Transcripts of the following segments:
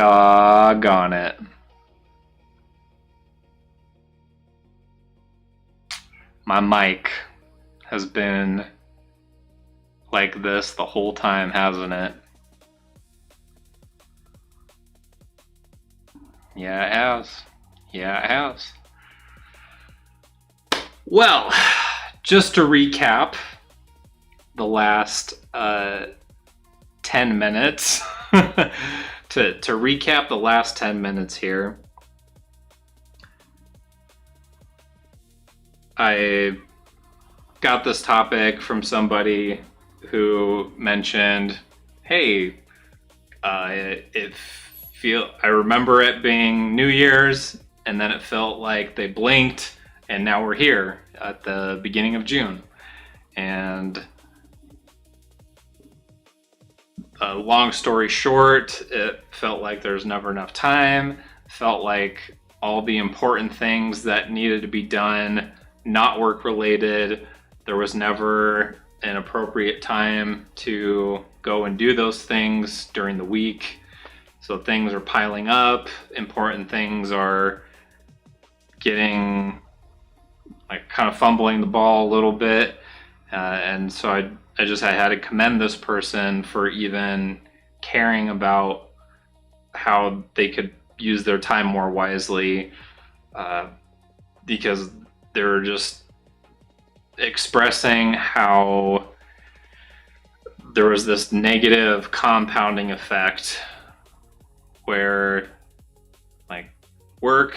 Doggone it. My mic has been like this the whole time, hasn't it? Yeah, it has. Yeah, it has. Well, just to recap the last 10 minutes, to recap the last 10 minutes here, I got this topic from somebody who mentioned, hey, I remember it being New Year's, and then it felt like they blinked, and now we're here at the beginning of June. And long story short, it felt like there's never enough time. Felt like all the important things that needed to be done, not work related, there was never an appropriate time to go and do those things during the week. So things are piling up, important things are getting like kind of fumbling the ball a little bit. And so I had to commend this person for even caring about how they could use their time more wisely, because they were just expressing how there was this negative compounding effect where like work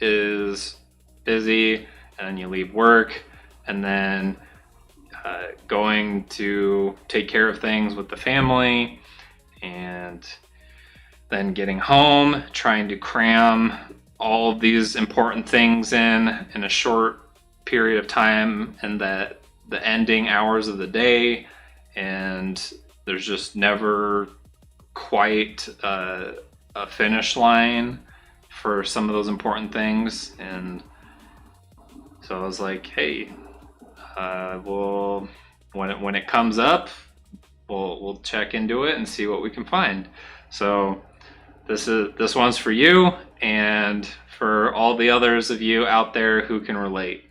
is busy and then you leave work and then going to take care of things with the family and then getting home, trying to cram all of these important things in a short period of time, and that the ending hours of the day, and there's just never quite a finish line for some of those important things. And so I was like, hey, when it comes up, we'll check into it and see what we can find. So this one's for you and for all the others of you out there who can relate.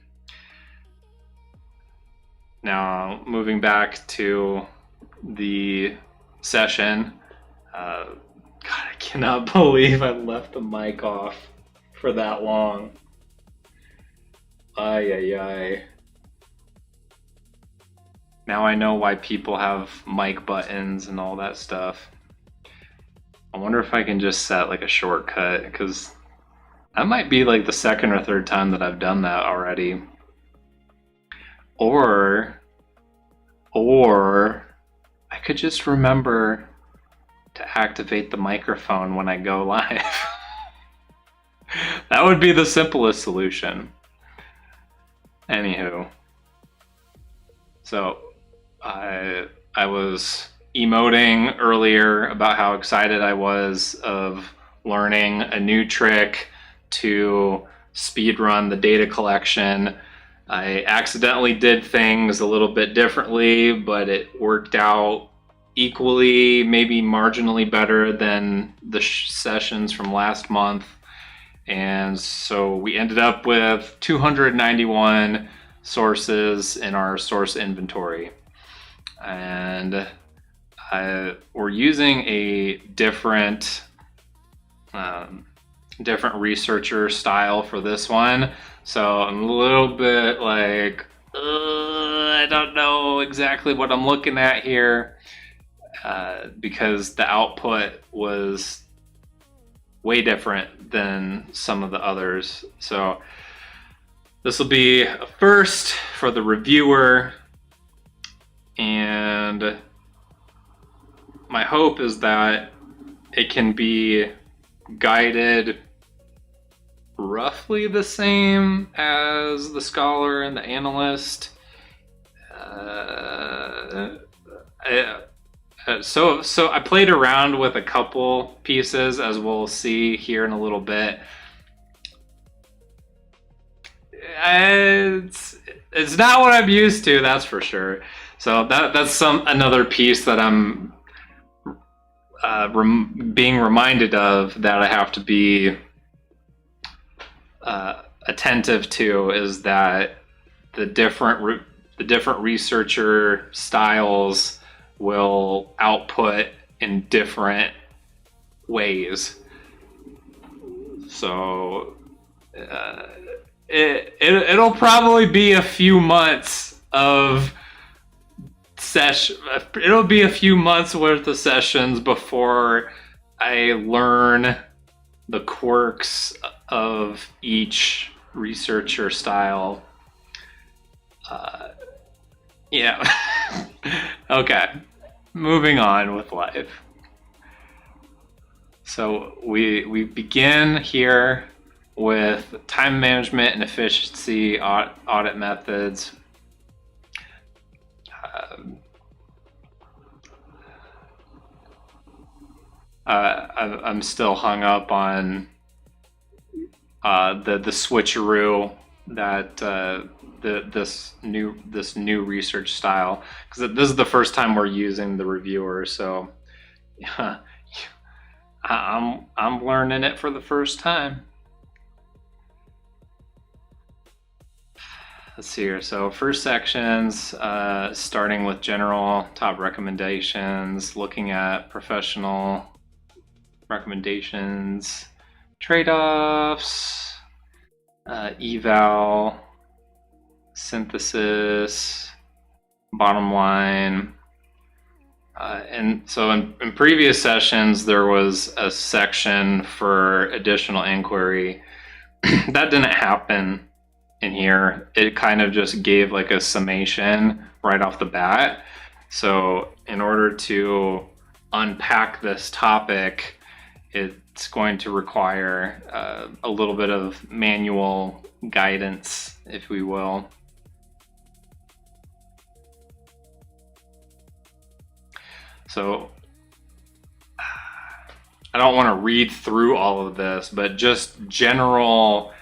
Now, moving back to the session, God, I cannot believe I left the mic off for that long. Ay. Now I know why people have mic buttons and all that stuff. I wonder if I can just set like a shortcut, because that might be like the second or third time that I've done that already. Or I could just remember to activate the microphone when I go live. That would be the simplest solution. Anywho, so I was emoting earlier about how excited I was of learning a new trick to speedrun the data collection. I accidentally did things a little bit differently, but it worked out equally, maybe marginally better than the sessions from last month. And so we ended up with 291 sources in our source inventory. And we're using a different researcher style for this one. So I'm a little bit like, I don't know exactly what I'm looking at here, because the output was way different than some of the others. So this will be a first for the reviewer, and my hope is that it can be guided roughly the same as the scholar and the analyst. So I played around with a couple pieces, as we'll see here in a little bit. It's not what I'm used to, that's for sure. So that's another piece that I'm being reminded of that I have to be attentive to is that the different researcher styles will output in different ways. So it'll probably be a few months of it'll be a few months worth of sessions before I learn the quirks of each researcher style. Yeah. Okay. Moving on with life. So we begin here with time management and efficiency audit methods. I'm still hung up on the switcheroo that this new research style, because this is the first time we're using the reviewer, so yeah, I'm learning it for the first time. Let's see here. So first sections, starting with general top recommendations, looking at professional recommendations, trade-offs, eval, synthesis, bottom line. And so in previous sessions, there was a section for additional inquiry. That didn't happen in here. It kind of just gave like a summation right off the bat. So in order to unpack this topic, it's going to require a little bit of manual guidance, if we will. So I don't want to read through all of this, but just general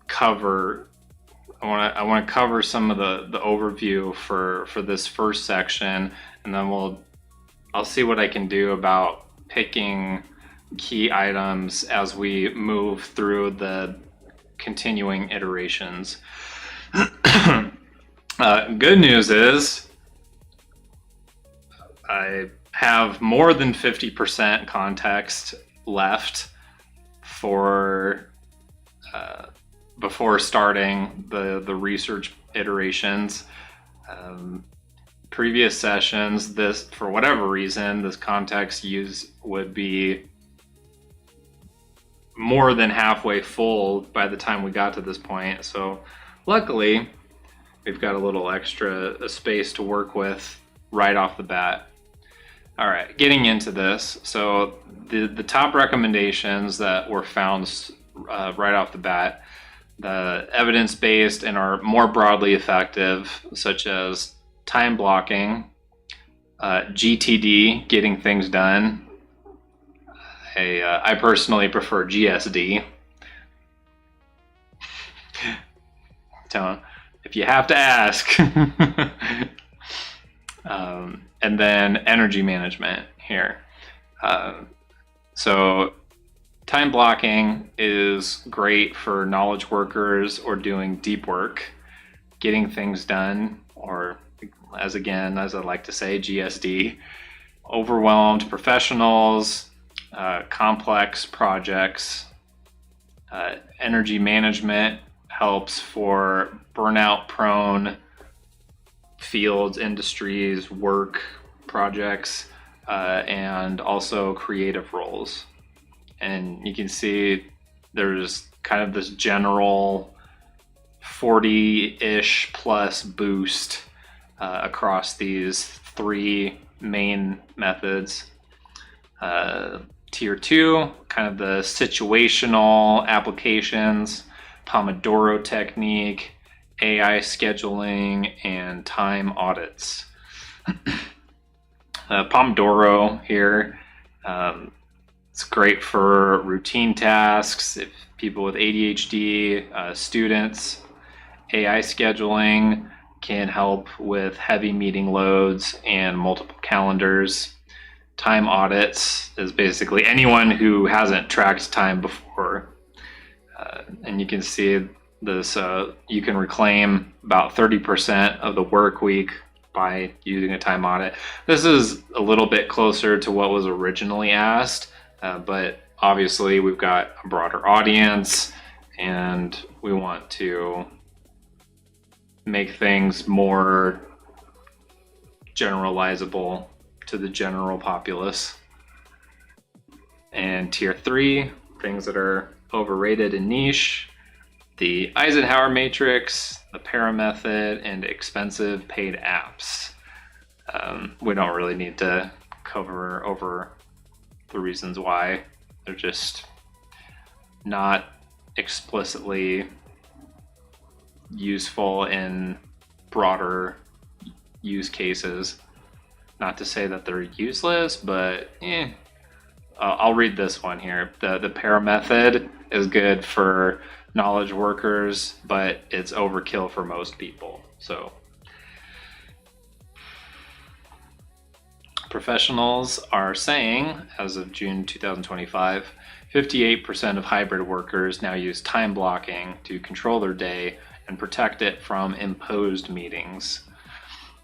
cover. I want to cover some of the overview for this first section, and then I'll see what I can do about picking key items as we move through the continuing iterations. Good news is I have more than 50% context left for before starting the research iterations. Previous sessions, this, for whatever reason, this context use would be more than halfway full by the time we got to this point. So luckily, we've got a little extra space to work with right off the bat. All right, getting into this. So the top recommendations that were found right off the bat, the evidence-based and are more broadly effective, such as time blocking, GTD, getting things done. I personally prefer GSD. If you have to ask. And then energy management here. So time blocking is great for knowledge workers or doing deep work, getting things done, or as I like to say, GSD, overwhelmed professionals, complex projects. Energy management helps for burnout prone fields, industries, work, projects, and also creative roles. And you can see there's kind of this general 40-ish plus boost across these three main methods. Tier 2, kind of the situational applications, Pomodoro technique, AI scheduling, and time audits. Pomodoro here, it's great for routine tasks, if people with ADHD, students. AI scheduling can help with heavy meeting loads and multiple calendars. Time audits is basically anyone who hasn't tracked time before. And you can see this, you can reclaim about 30% of the work week by using a time audit. This is a little bit closer to what was originally asked, but obviously we've got a broader audience and we want to make things more generalizable to the general populace. And tier 3, things that are overrated and niche: the Eisenhower matrix, the para method, and expensive paid apps. We don't really need to cover over the reasons why. They're just not explicitly useful in broader use cases. Not to say that they're useless, but I'll read this one here. The para method is good for knowledge workers, but it's overkill for most people. So professionals are saying, as of June 2025, 58% of hybrid workers now use time blocking to control their day and protect it from imposed meetings.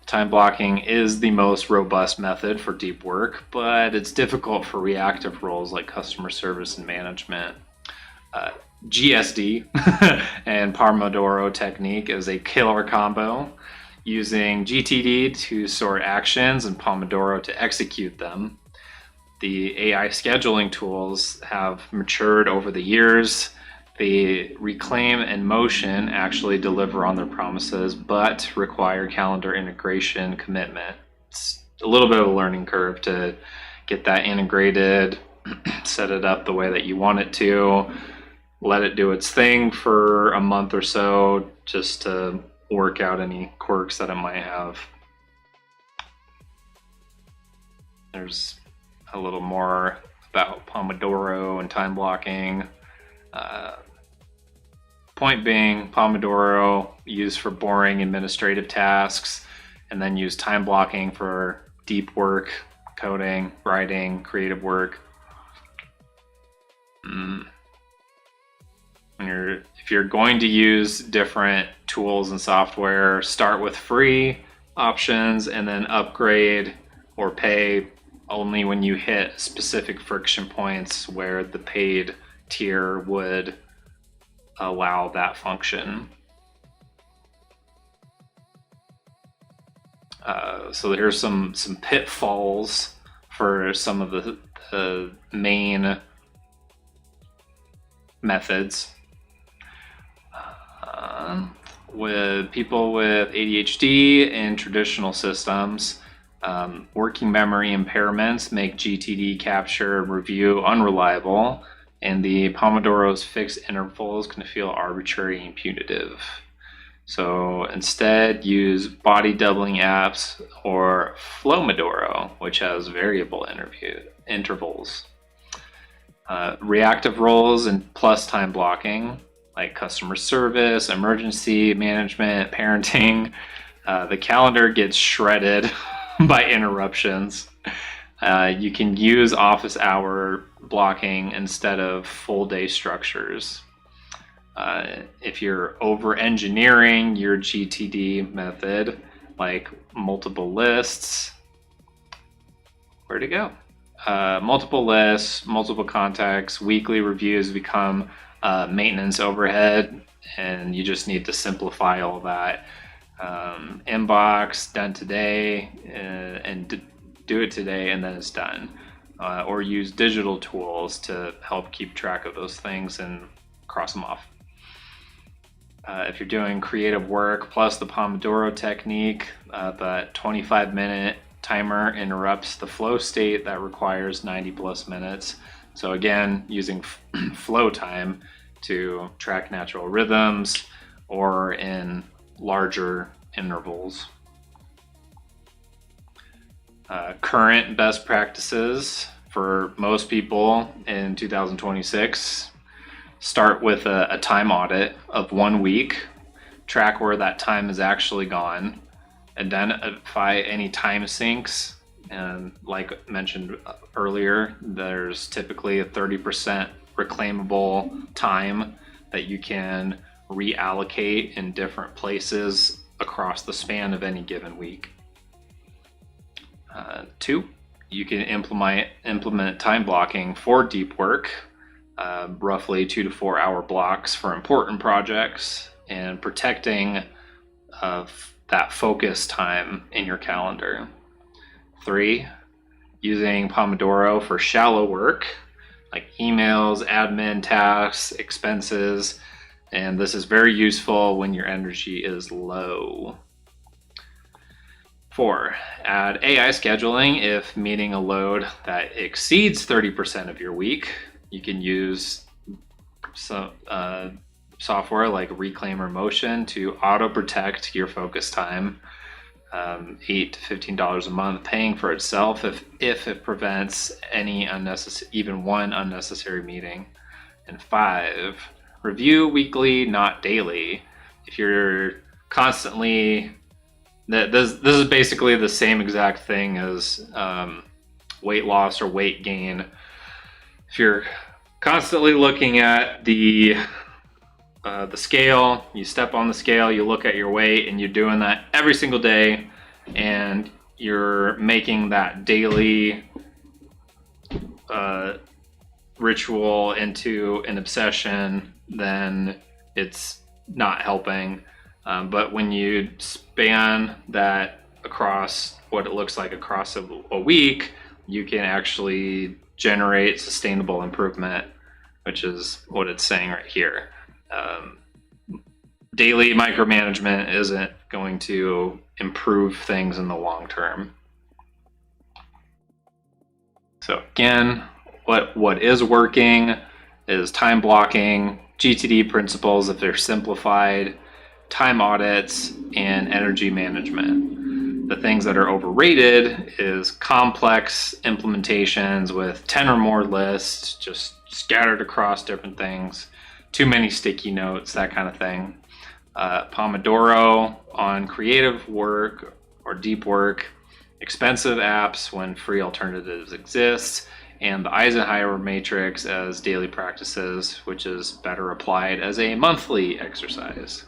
Time blocking is the most robust method for deep work, but it's difficult for reactive roles like customer service and management. GSD and Pomodoro technique is a killer combo, using GTD to sort actions and Pomodoro to execute them. The AI scheduling tools have matured over the years. The Reclaim and Motion actually deliver on their promises, but require calendar integration commitment. It's a little bit of a learning curve to get that integrated, set it up the way that you want it to, let it do its thing for a month or so just to work out any quirks that it might have. There's a little more about Pomodoro and time blocking. Point being, Pomodoro used for boring administrative tasks, and then use time blocking for deep work, coding, writing, creative work. If you're going to use different tools and software, start with free options and then upgrade or pay only when you hit specific friction points where the paid tier would allow that function. So here's some pitfalls for some of the main methods. With people with ADHD and traditional systems, working memory impairments make GTD capture and review unreliable, and the Pomodoro's fixed intervals can feel arbitrary and punitive. So instead, use body doubling apps or Flowmodoro, which has variable intervals. Reactive roles and plus time blocking, like customer service, emergency management, parenting. The calendar gets shredded by interruptions. You can use office hour blocking instead of full day structures. If you're over engineering your GTD method, like multiple lists, where'd it go? Multiple lists, multiple contacts, weekly reviews become maintenance overhead, and you just need to simplify all that. Inbox done today, and do it today, and then it's done. Or use digital tools to help keep track of those things and cross them off. If you're doing creative work plus the Pomodoro technique, that 25-minute timer interrupts the flow state that requires 90 plus minutes. So again, using flow time to track natural rhythms or in larger intervals. Current best practices for most people in 2026: start with a time audit of 1 week, track where that time is actually gone, identify any time sinks And like mentioned earlier, there's typically a 30% reclaimable time that you can reallocate in different places across the span of any given week. 2, you can implement time blocking for deep work, roughly 2 to 4 hour blocks for important projects, and protecting that focus time in your calendar. 3, using Pomodoro for shallow work like emails, admin tasks, expenses, and this is very useful when your energy is low. 4, add AI scheduling if meeting a load that exceeds 30% of your week. You can use some software like Reclaimer Motion to auto protect your focus time. $8 to $15 a month, paying for itself if it prevents any even one unnecessary meeting. And 5, review weekly, not daily. If you're constantly, this is basically the same exact thing as weight loss or weight gain. If you're constantly looking at the scale, you step on the scale, you look at your weight, and you're doing that every single day, and you're making that daily ritual into an obsession, then it's not helping. But when you span that across what it looks like across a week, you can actually generate sustainable improvement, which is what it's saying right here. Daily micromanagement isn't going to improve things in the long term. So again, what is working is time blocking, GTD principles if they're simplified, time audits, and energy management. The things that are overrated is complex implementations with 10 or more lists just scattered across different things, too many sticky notes, that kind of thing. Pomodoro on creative work or deep work, expensive apps when free alternatives exist, and the Eisenhower matrix as daily practices, which is better applied as a monthly exercise.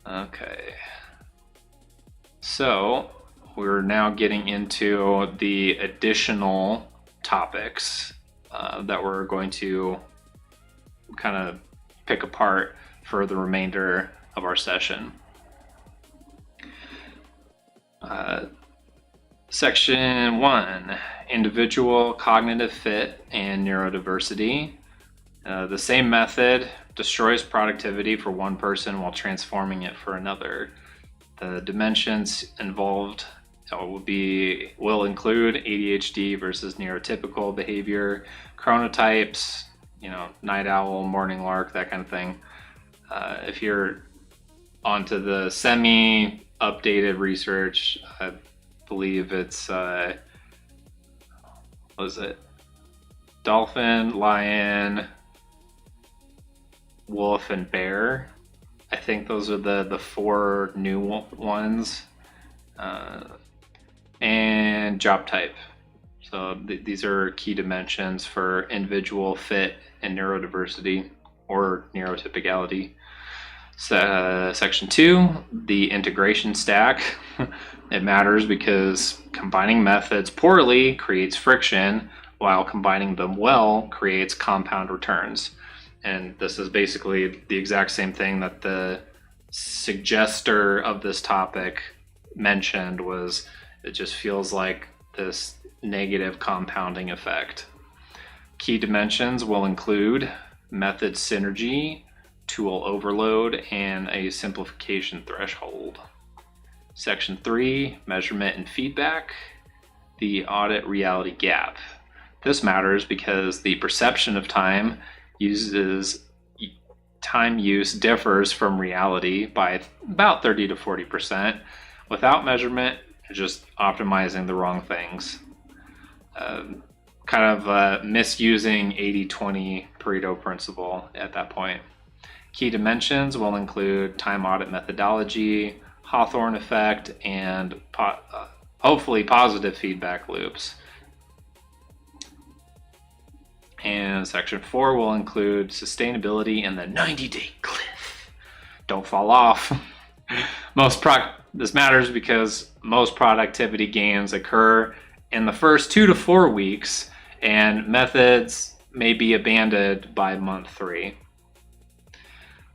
Okay, so we're now getting into the additional topics that we're going to kind of pick apart for the remainder of our session. Section 1, individual cognitive fit and neurodiversity. The same method destroys productivity for one person while transforming it for another. The dimensions involved will include ADHD versus neurotypical behavior, chronotypes, night owl, morning lark, that kind of thing. If you're onto the semi-updated research, I believe it's, what is it? Dolphin, lion, wolf, and bear. I think those are the 4 new ones. And job type. So these are key dimensions for individual fit and neurodiversity or neurotypicality. Section 2, the integration stack. It matters because combining methods poorly creates friction, while combining them well creates compound returns. And this is basically the exact same thing that the suggester of this topic mentioned. Was it just feels like this negative compounding effect. Key dimensions will include method synergy, tool overload, and a simplification threshold. Section 3, measurement and feedback, the audit reality gap. This matters because the perception of time use differs from reality by about 30 to 40%. Without measurement, you're just optimizing the wrong things. Misusing 80-20 Pareto principle at that point. Key dimensions will include time audit methodology, Hawthorne effect, and hopefully positive feedback loops. And section 4 will include sustainability and the 90-day cliff. Don't fall off. This matters because most productivity gains occur in the first 2 to 4 weeks, and methods may be abandoned by month 3.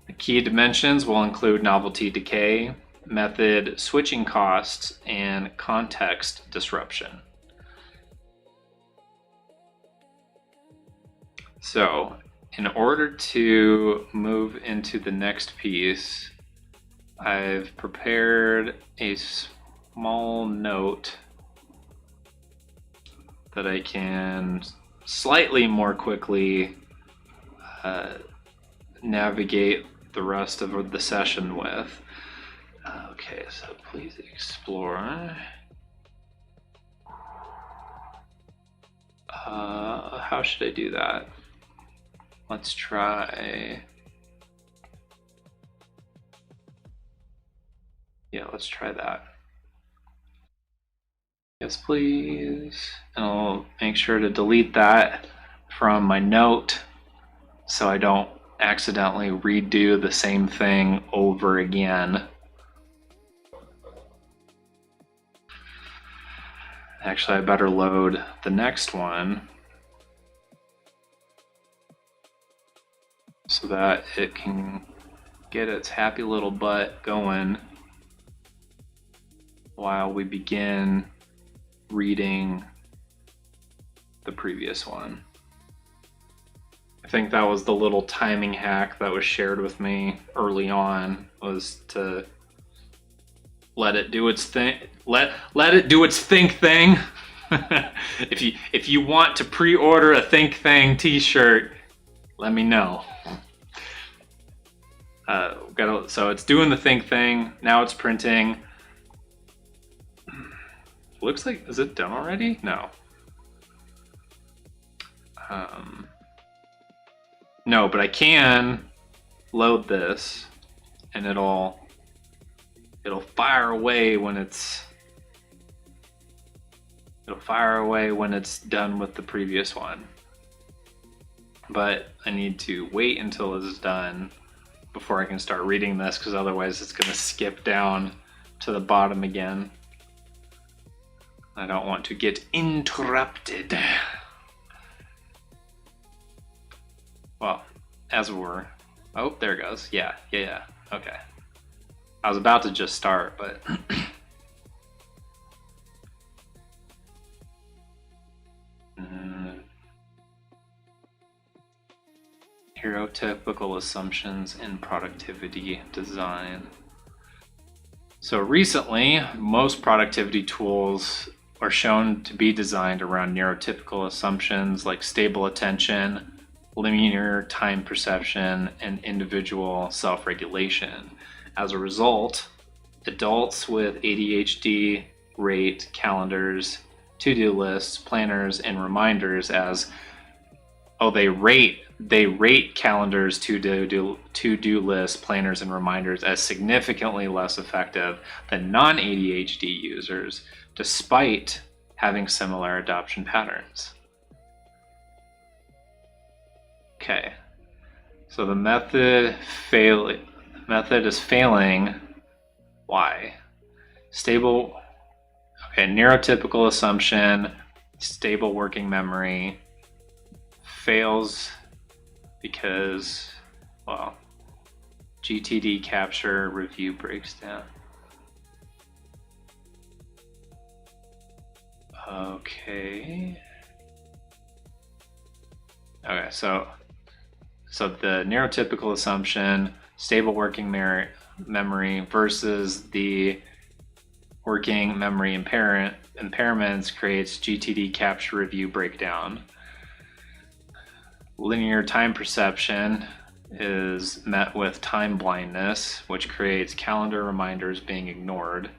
The key dimensions will include novelty decay, method switching costs, and context disruption. So, in order to move into the next piece, I've prepared a small note that I can slightly more quickly navigate the rest of the session with. Okay, so please explore. How should I do that? Let's try. Yeah, let's try that. Yes, please. And I'll make sure to delete that from my note so I don't accidentally redo the same thing over again. Actually, I better load the next one so that it can get its happy little butt going while we begin reading the previous one. I think that was the little timing hack that was shared with me early on, was to let it do its thing. Let it do its think thing. If you want to pre-order a Think Thing t-shirt, let me know. So it's doing the Think Thing. Now it's printing. Looks like, is it done already? No. No, but I can load this and it'll fire away when it's done with the previous one. But I need to wait until this is done before I can start reading this, because otherwise it's going to skip down to the bottom again. I don't want to get interrupted. Well, as we're... Oh, there it goes. Yeah. Okay. I was about to just start, but... Neurotypical assumptions in productivity design. So recently, most productivity tools are shown to be designed around neurotypical assumptions like stable attention, linear time perception, and individual self-regulation. As a result, adults with ADHD rate calendars, to-do lists, planners, and reminders as they rate calendars, to-do lists, planners, and reminders as significantly less effective than non-ADHD users, despite having similar adoption patterns. Okay, so the method is failing. Why? Neurotypical assumption, stable working memory, fails because, well, GTD capture review breaks down. Okay, so the neurotypical assumption, stable working memory versus the working memory impairments creates GTD capture review breakdown. Linear time perception is met with time blindness, which creates calendar reminders being ignored.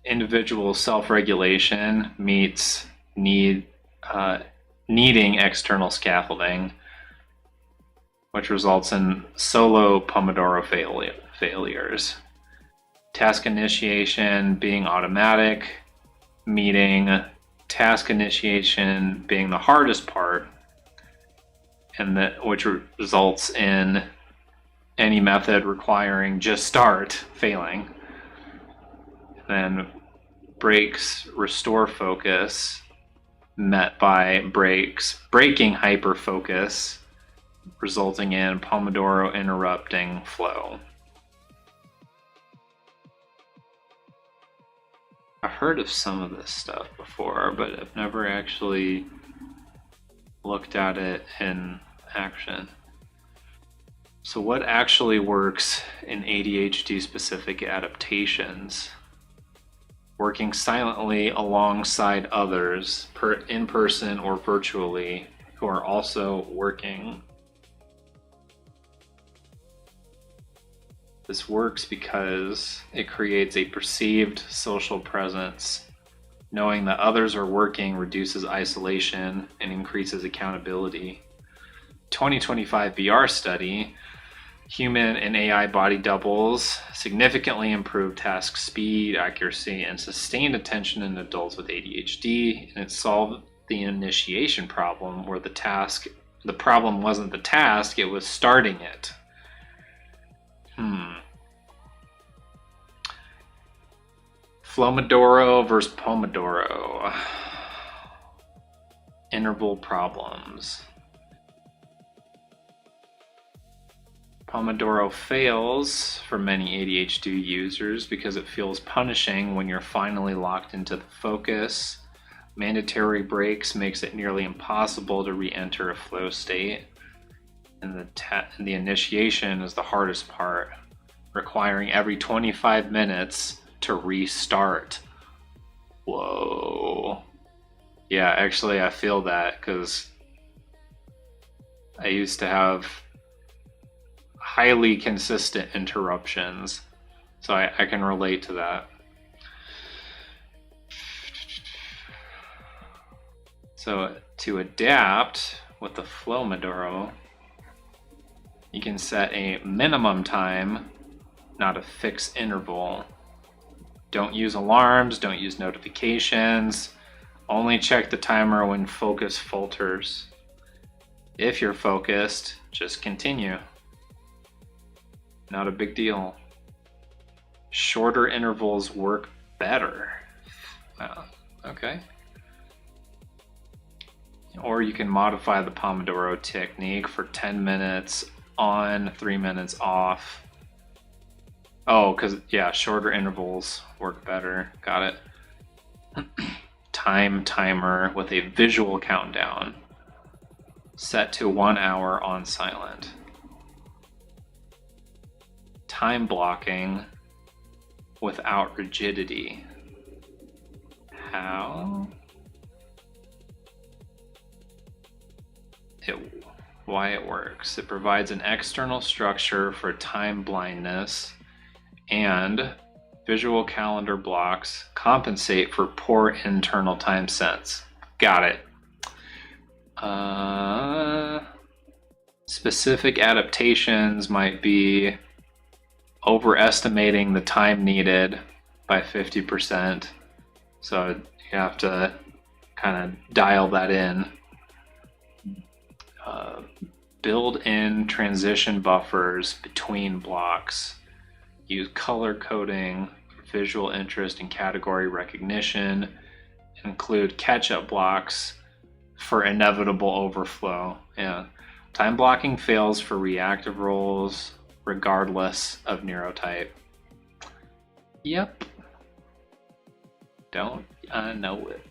Individual self-regulation meets needing external scaffolding, which results in solo Pomodoro failures. task initiation being automatic, meaning task initiation being the hardest part, and which results in any method requiring just start failing. Then breaks restore focus, met by breaks breaking hyper focus, resulting in Pomodoro interrupting flow. I've heard of some of this stuff before, but I've never actually looked at it in action. So what actually works in ADHD specific adaptations? Working silently alongside others, in person or virtually, who are also working. This works because it creates a perceived social presence. Knowing that others are working reduces isolation and increases accountability. 2025 VR study, human and AI body doubles significantly improved task speed, accuracy, and sustained attention in adults with ADHD, and it solved the initiation problem where the problem wasn't the task, it was starting it. Flomodoro versus Pomodoro. Interval problems. Pomodoro fails for many ADHD users because it feels punishing when you're finally locked into the focus. Mandatory breaks makes it nearly impossible to re-enter a flow state. And the initiation is the hardest part, requiring every 25 minutes to restart. Whoa. Yeah, actually I feel that because I used to have highly consistent interruptions, so I can relate to that. So to adapt with the Flomodoro, you can set a minimum time, not a fixed interval. Don't use alarms, don't use notifications. Only check the timer when focus falters. If you're focused, just continue. Not a big deal. Shorter intervals work better. Okay. Or you can modify the Pomodoro technique for 10 minutes on, 3 minutes off. Oh, yeah, shorter intervals work better. Got it. Timer with a visual countdown. Set to 1 hour on silent. Time blocking without rigidity. How? Why it works. It provides an external structure for time blindness, and visual calendar blocks compensate for poor internal time sense. Got it. Specific adaptations might be overestimating the time needed by 50%. So you have to kind of dial that in. Build in transition buffers between blocks. Use color coding, visual interest, and category recognition. Include catch-up blocks for inevitable overflow. Yeah. Time blocking fails for reactive roles regardless of neurotype. Yep. Don't I know it.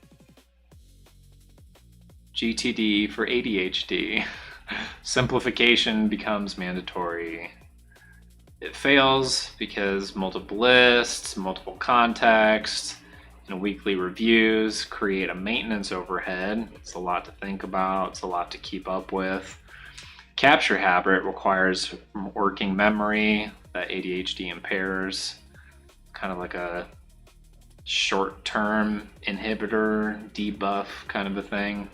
GTD for ADHD. Simplification becomes mandatory. It fails because multiple lists, multiple contexts, and weekly reviews create a maintenance overhead. It's a lot to think about. It's a lot to keep up with. Capture habit requires working memory that ADHD impairs. Kind of like a short-term inhibitor, debuff kind of a thing.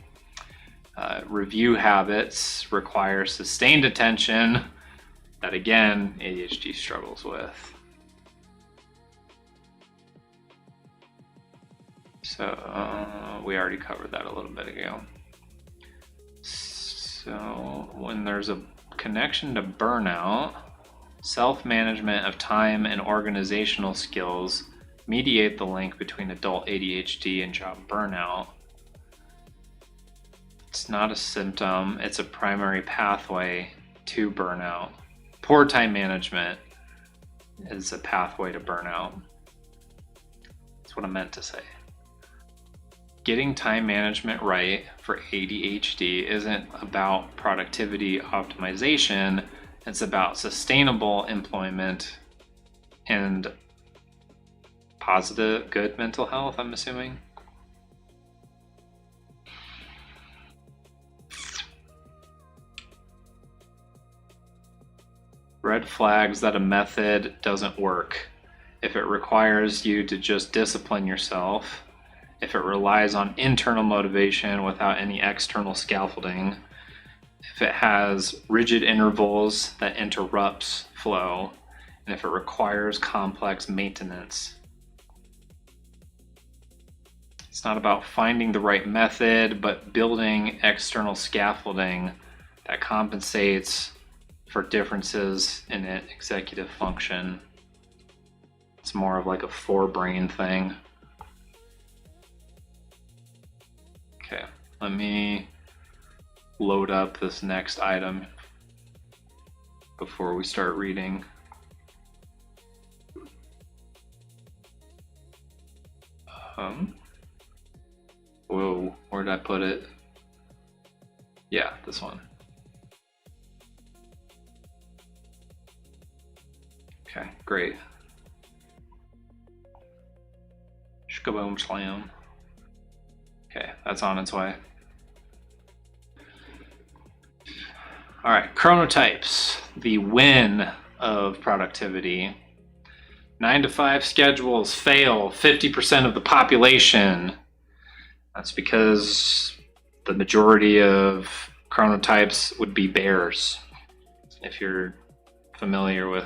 Review habits require sustained attention that, again, ADHD struggles with. So we already covered that a little bit ago. So when there's a connection to burnout, self-management of time and organizational skills mediate the link between adult ADHD and job burnout. It's not a symptom, it's a primary pathway to burnout. Poor time management is a pathway to burnout. That's what I meant to say. Getting time management right for ADHD isn't about productivity optimization, it's about sustainable employment and positive, good mental health, I'm assuming. Red flags that a method doesn't work. If it requires you to just discipline yourself, if it relies on internal motivation without any external scaffolding, if it has rigid intervals that interrupts flow, and if it requires complex maintenance. It's not about finding the right method, but building external scaffolding that compensates for differences in executive function. It's more of like a forebrain thing. Okay, let me load up this next item before we start reading. Whoa, where did I put it? Yeah, this one. Okay, great. Shkaboom slam. Okay, that's on its way. All right, chronotypes, the win of productivity. 9-to-5 schedules fail 50% of the population. That's because the majority of chronotypes would be bears. If you're familiar with,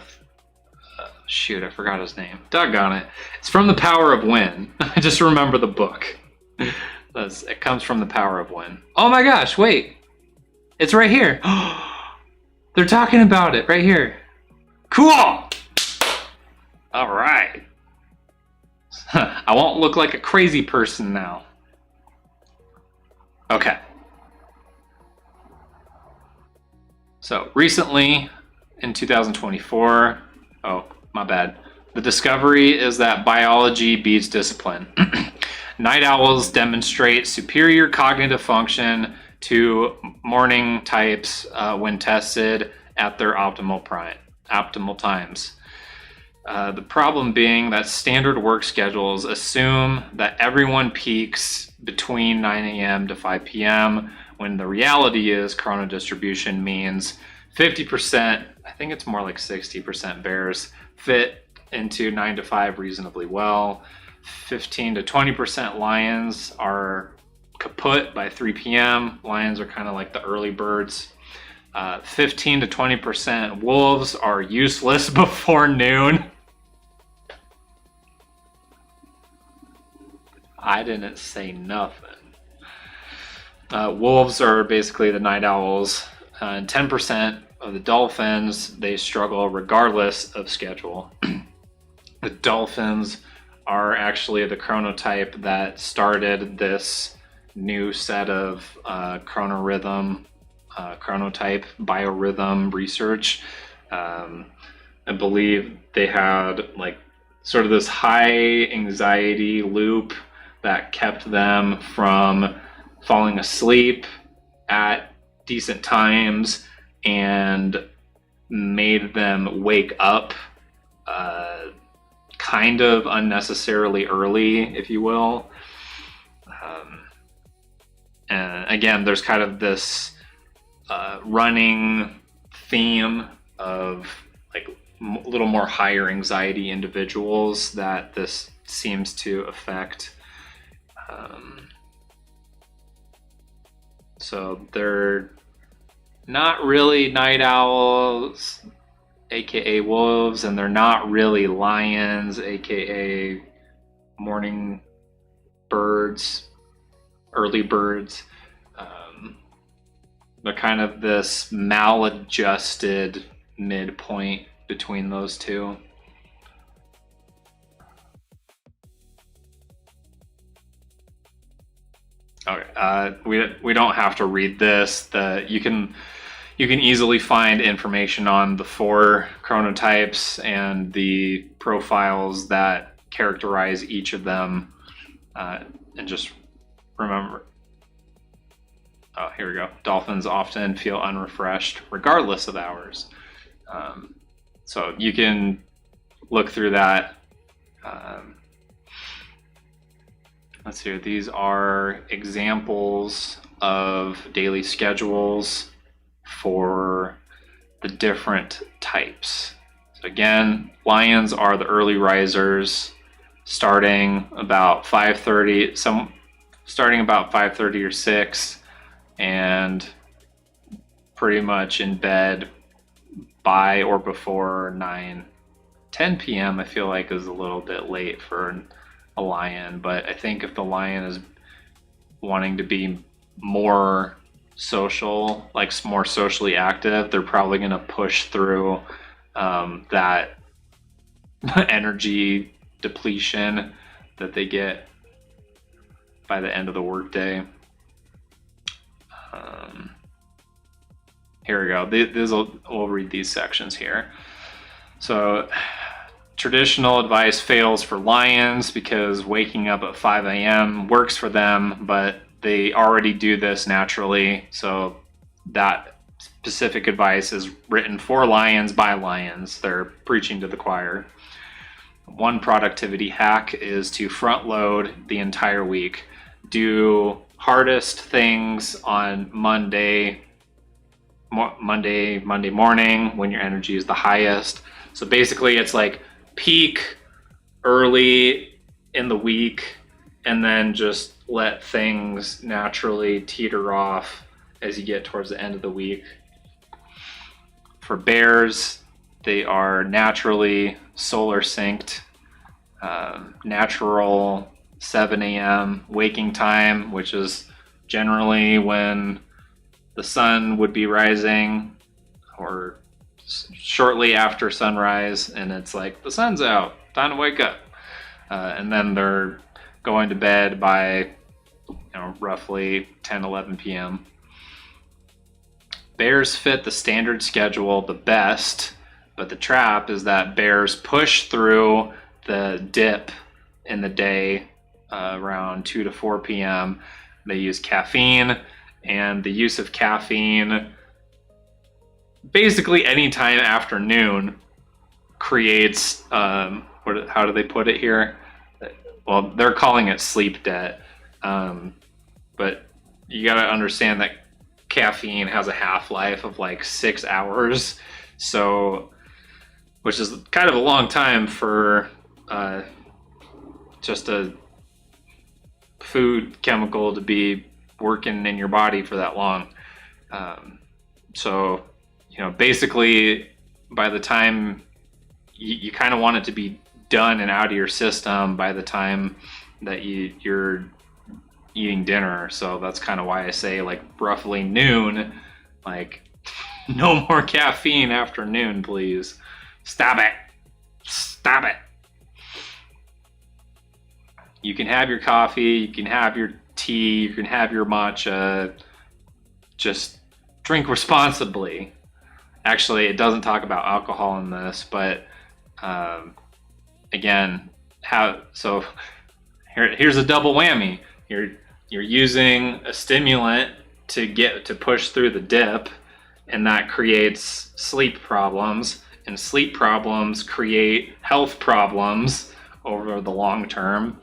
shoot, I forgot his name. Doggone it. It's from The Power of When. I just remember the book. It comes from The Power of When. Oh my gosh, wait. It's right here. They're talking about it right here. Cool. All right. I won't look like a crazy person now. Okay. So recently, in 2024, oh, my bad. The discovery is that biology beats discipline. Night owls demonstrate superior cognitive function to morning types when tested at their optimal times. The problem being that standard work schedules assume that everyone peaks between 9 a.m. to 5 p.m. when the reality is chronodistribution means 50%, I think it's more like 60% bears fit into 9 to 5 reasonably well. 15 to 20% lions are kaput by 3 p.m. Lions are kind of like the early birds. 15 to 20% wolves are useless before noon. I didn't say nothing. Wolves are basically the night owls. 10% of the dolphins, they struggle regardless of schedule. The dolphins are actually the chronotype that started this new set of chronotype biorhythm research. I believe they had like sort of this high anxiety loop that kept them from falling asleep at decent times and made them wake up kind of unnecessarily early, if you will. And again, there's kind of this running theme of like a little more higher anxiety individuals that this seems to affect. So they're not really night owls, aka wolves, and they're not really lions, aka morning birds, early birds. They're kind of this maladjusted midpoint between those two. Okay, we don't have to read this. You can easily find information on the 4 chronotypes and the profiles that characterize each of them, and just remember. Oh, here we go. Dolphins often feel unrefreshed regardless of hours. So you can look through that. Let's see, these are examples of daily schedules for the different types. So again, lions are the early risers, starting about 5:30, starting about 5:30 or 6, and pretty much in bed by or before 9-10 p.m. I feel like is a little bit late for a lion, but I think if the lion is wanting to be more social, like more socially active, they're probably going to push through that energy depletion that they get by the end of the workday. Here we go. We'll read these sections here. So traditional advice fails for lions because waking up at 5 a.m. works for them, but they already do this naturally. So that specific advice is written for lions by lions. They're preaching to the choir. One productivity hack is to front load the entire week. Do hardest things on Monday morning when your energy is the highest. So basically it's like peak early in the week and then just let things naturally teeter off as you get towards the end of the week. For bears, they are naturally solar synced, natural 7 a.m. waking time, which is generally when the sun would be rising or shortly after sunrise, and it's like the sun's out, time to wake up, and then they're going to bed by roughly 10-11 p.m. Bears fit the standard schedule the best, but the trap is that bears push through the dip in the day around 2 to 4 p.m. They use caffeine, and the use of caffeine basically anytime after noon creates, how do they put it here? Well, they're calling it sleep debt. But you got to understand that caffeine has a half-life of like 6 hours. So, which is kind of a long time for just a food chemical to be working in your body for that long. So, basically by the time you kind of want it to be done and out of your system by the time that you're eating dinner. So that's kind of why I say like roughly noon, like no more caffeine after noon, please. Stop it. You can have your coffee, you can have your tea, you can have your matcha. Just drink responsibly. Actually, it doesn't talk about alcohol in this, but again, here's a double whammy. You're using a stimulant to push through the dip, and that creates sleep problems, and sleep problems create health problems over the long term,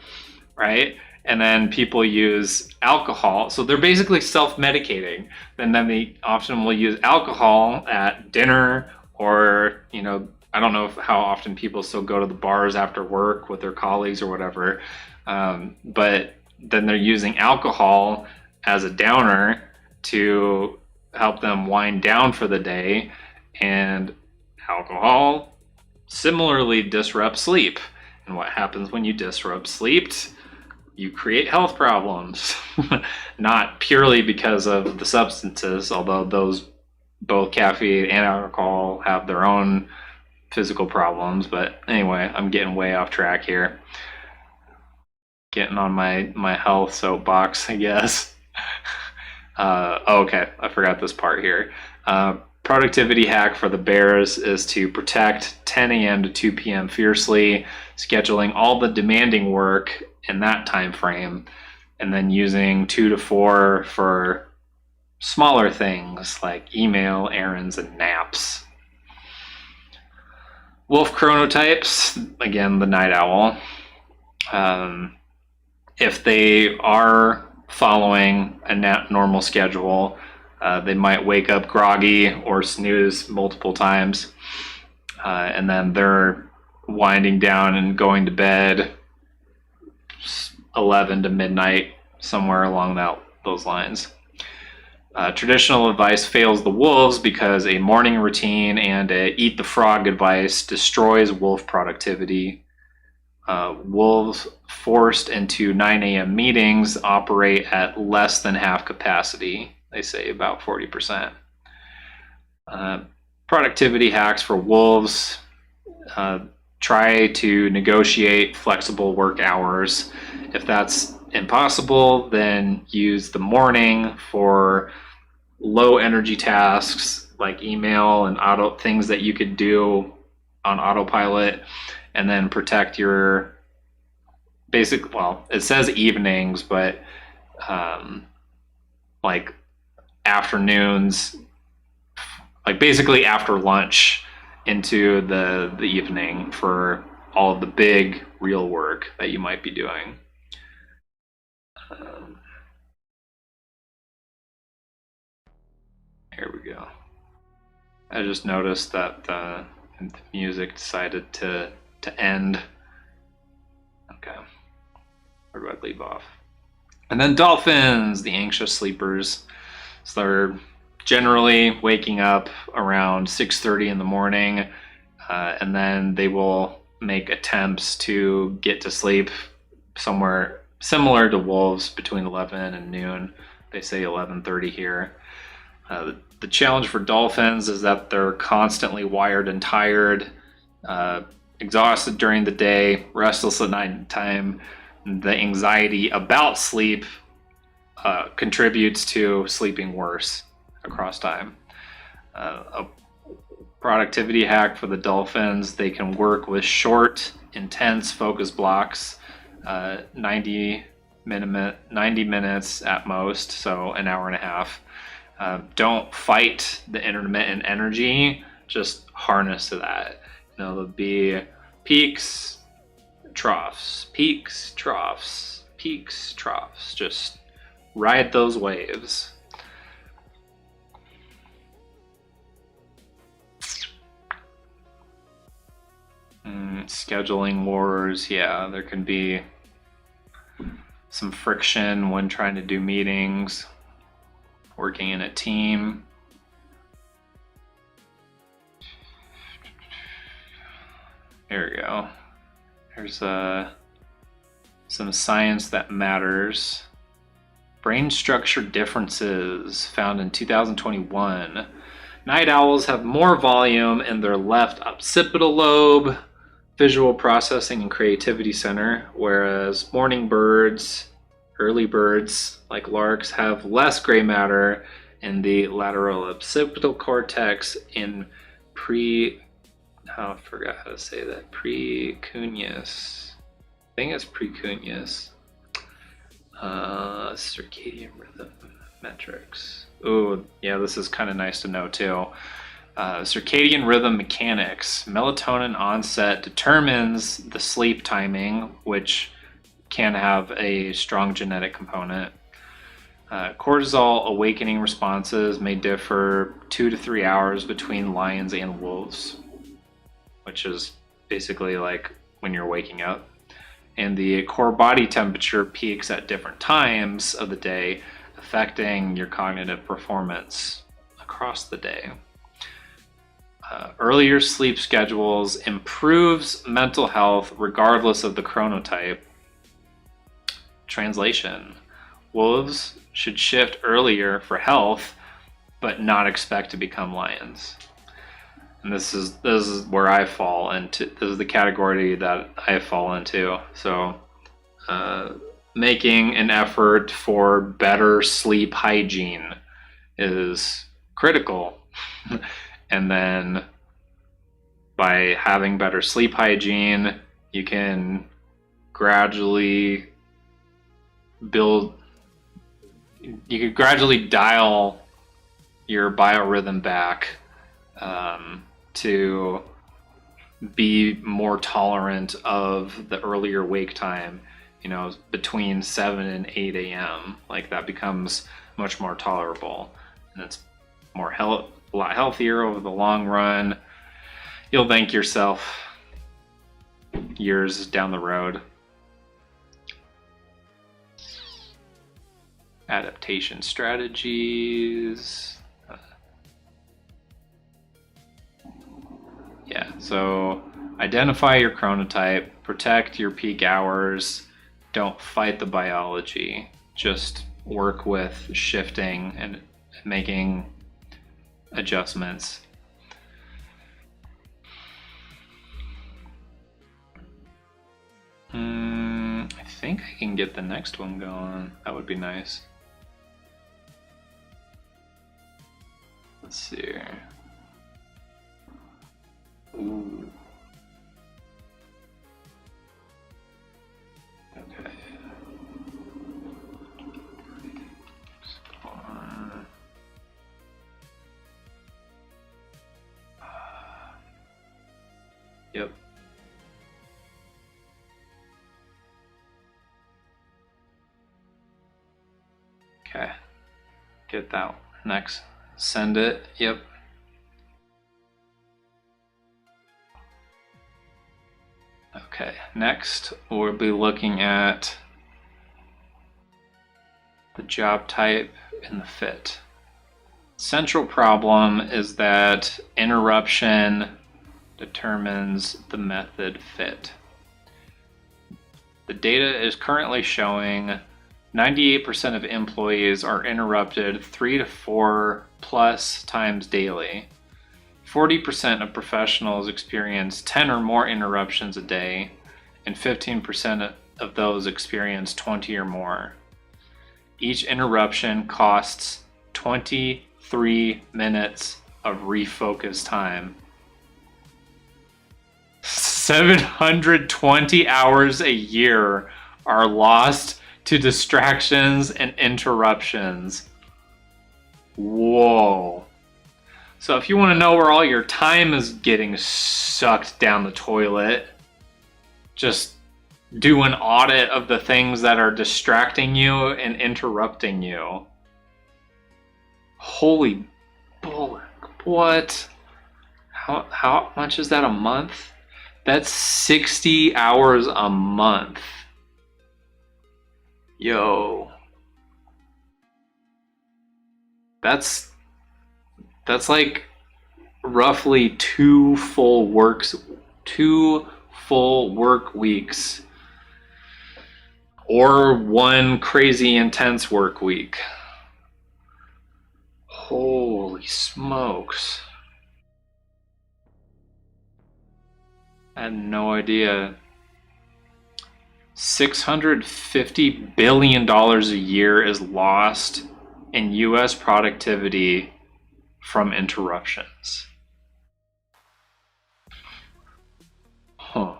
right? And then people use alcohol. So they're basically self-medicating. And then they often will use alcohol at dinner, or, I don't know how often people still go to the bars after work with their colleagues or whatever. But then they're using alcohol as a downer to help them wind down for the day. And alcohol similarly disrupts sleep. And what happens when you disrupt sleep? you create health problems. Not purely because of the substances, although those, both caffeine and alcohol, have their own physical problems. But anyway, I'm getting way off track here. Getting on my health soapbox, I guess. Okay, I forgot this part here. Productivity hack for the bears is to protect 10 a.m. to 2 p.m. fiercely, scheduling all the demanding work in that time frame, and then using 2 to 4 for smaller things like email, errands, and naps. Wolf chronotypes, again, the night owl. If they are following a normal schedule, they might wake up groggy or snooze multiple times, and then they're winding down and going to bed 11 to midnight, somewhere along those lines. Traditional advice fails the wolves because a morning routine and a eat the frog advice destroys wolf productivity. Wolves forced into 9 a.m. meetings operate at less than half capacity. They say about 40%. Productivity hacks for wolves. Try to negotiate flexible work hours. If that's impossible, then use the morning for low energy tasks like email and things that you could do on autopilot, and then protect your it says evenings, but like afternoons, like basically after lunch into the evening for all of the big real work that you might be doing. Here we go. I just noticed that the music decided to end. Okay, where do I leave off? And then dolphins, the anxious sleepers. So they're generally waking up around 6:30 in the morning, and then they will make attempts to get to sleep somewhere similar to wolves between 11 and noon. They say 11:30 here. The challenge for dolphins is that they're constantly wired and tired, exhausted during the day, restless at night time. The anxiety about sleep contributes to sleeping worse across time. A productivity hack for the dolphins: they can work with short, intense focus blocks, 90 minutes at most, so an hour and a half. Don't fight the intermittent energy, just harness to that. There'll be peaks, troughs, peaks, troughs, peaks, troughs. Just ride those waves. Scheduling wars, yeah, there can be some friction when trying to do meetings, working in a team. There we go. There's some science that matters. Brain structure differences found in 2021. Night owls have more volume in their left occipital lobe, visual processing and creativity center, whereas morning birds, early birds like larks, have less gray matter in the lateral occipital cortex in I forgot how to say that. Precuneus. I think it's precuneus. Circadian rhythm metrics. Oh, yeah, this is kind of nice to know too. Circadian rhythm mechanics. Melatonin onset determines the sleep timing, which can have a strong genetic component. Cortisol awakening responses may differ 2 to 3 hours between lions and wolves, which is basically like when you're waking up. And the core body temperature peaks at different times of the day, affecting your cognitive performance across the day. Earlier sleep schedules improves mental health regardless of the chronotype. Translation: wolves should shift earlier for health, but not expect to become lions. And this is where I fall into. This is the category that I fall into. So, making an effort for better sleep hygiene is critical. And then by having better sleep hygiene, you can gradually dial your biorhythm back to be more tolerant of the earlier wake time, between 7 and 8 a.m. Like, that becomes much more tolerable, and it's a lot healthier over the long run. You'll thank yourself years down the road. Adaptation strategies. So identify your chronotype, protect your peak hours, don't fight the biology, just work with shifting and making adjustments. I think I can get the next one going. That would be nice. Let's see here. Ooh. Okay. Yep. Okay. Get that next. Send it. Yep. Okay, next we'll be looking at the job type and the fit. Central problem is that interruption determines the method fit. The data is currently showing 98% of employees are interrupted 3 to 4 plus times daily. 40% of professionals experience 10 or more interruptions a day, and 15% of those experience 20 or more. Each interruption costs 23 minutes of refocus time. 720 hours a year are lost to distractions and interruptions. Whoa. So if you want to know where all your time is getting sucked down the toilet, just do an audit of the things that are distracting you and interrupting you. Holy bullet. What? How much is that a month? That's 60 hours a month. Yo. That's like roughly 2 full work weeks, or 1 crazy intense work week. Holy smokes. I had no idea. $650 billion a year is lost in US productivity from interruptions. Huh.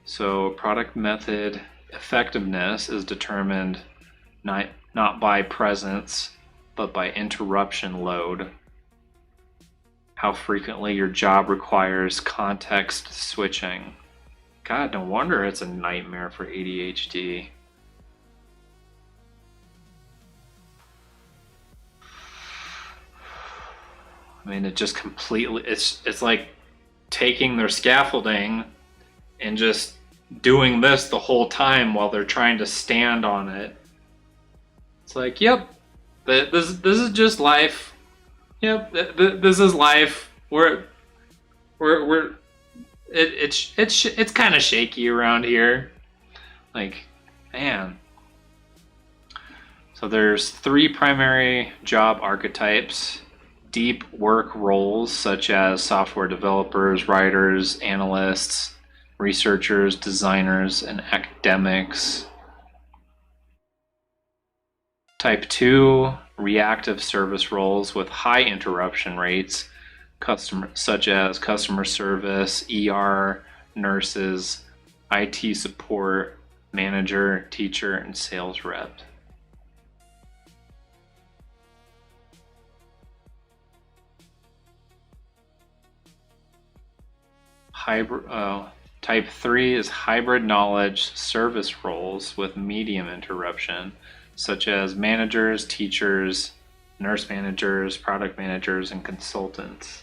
So product method effectiveness is determined not by presence, but by interruption load. How frequently your job requires context switching. God, no wonder it's a nightmare for ADHD. I mean, it just completely, it's like taking their scaffolding and just doing this the whole time while they're trying to stand on it. It's like, yep, this is just life. Yep, this is life. We're It's kind of shaky around here. Like, man. So there's 3 primary job archetypes. Deep work roles such as software developers, writers, analysts, researchers, designers, and academics. Type 2, reactive service roles with high interruption rates, such as customer service, ER, nurses, IT support, manager, teacher, and sales rep. Type 3 is hybrid knowledge service roles with medium interruption, such as managers, teachers, nurse managers, product managers, and consultants.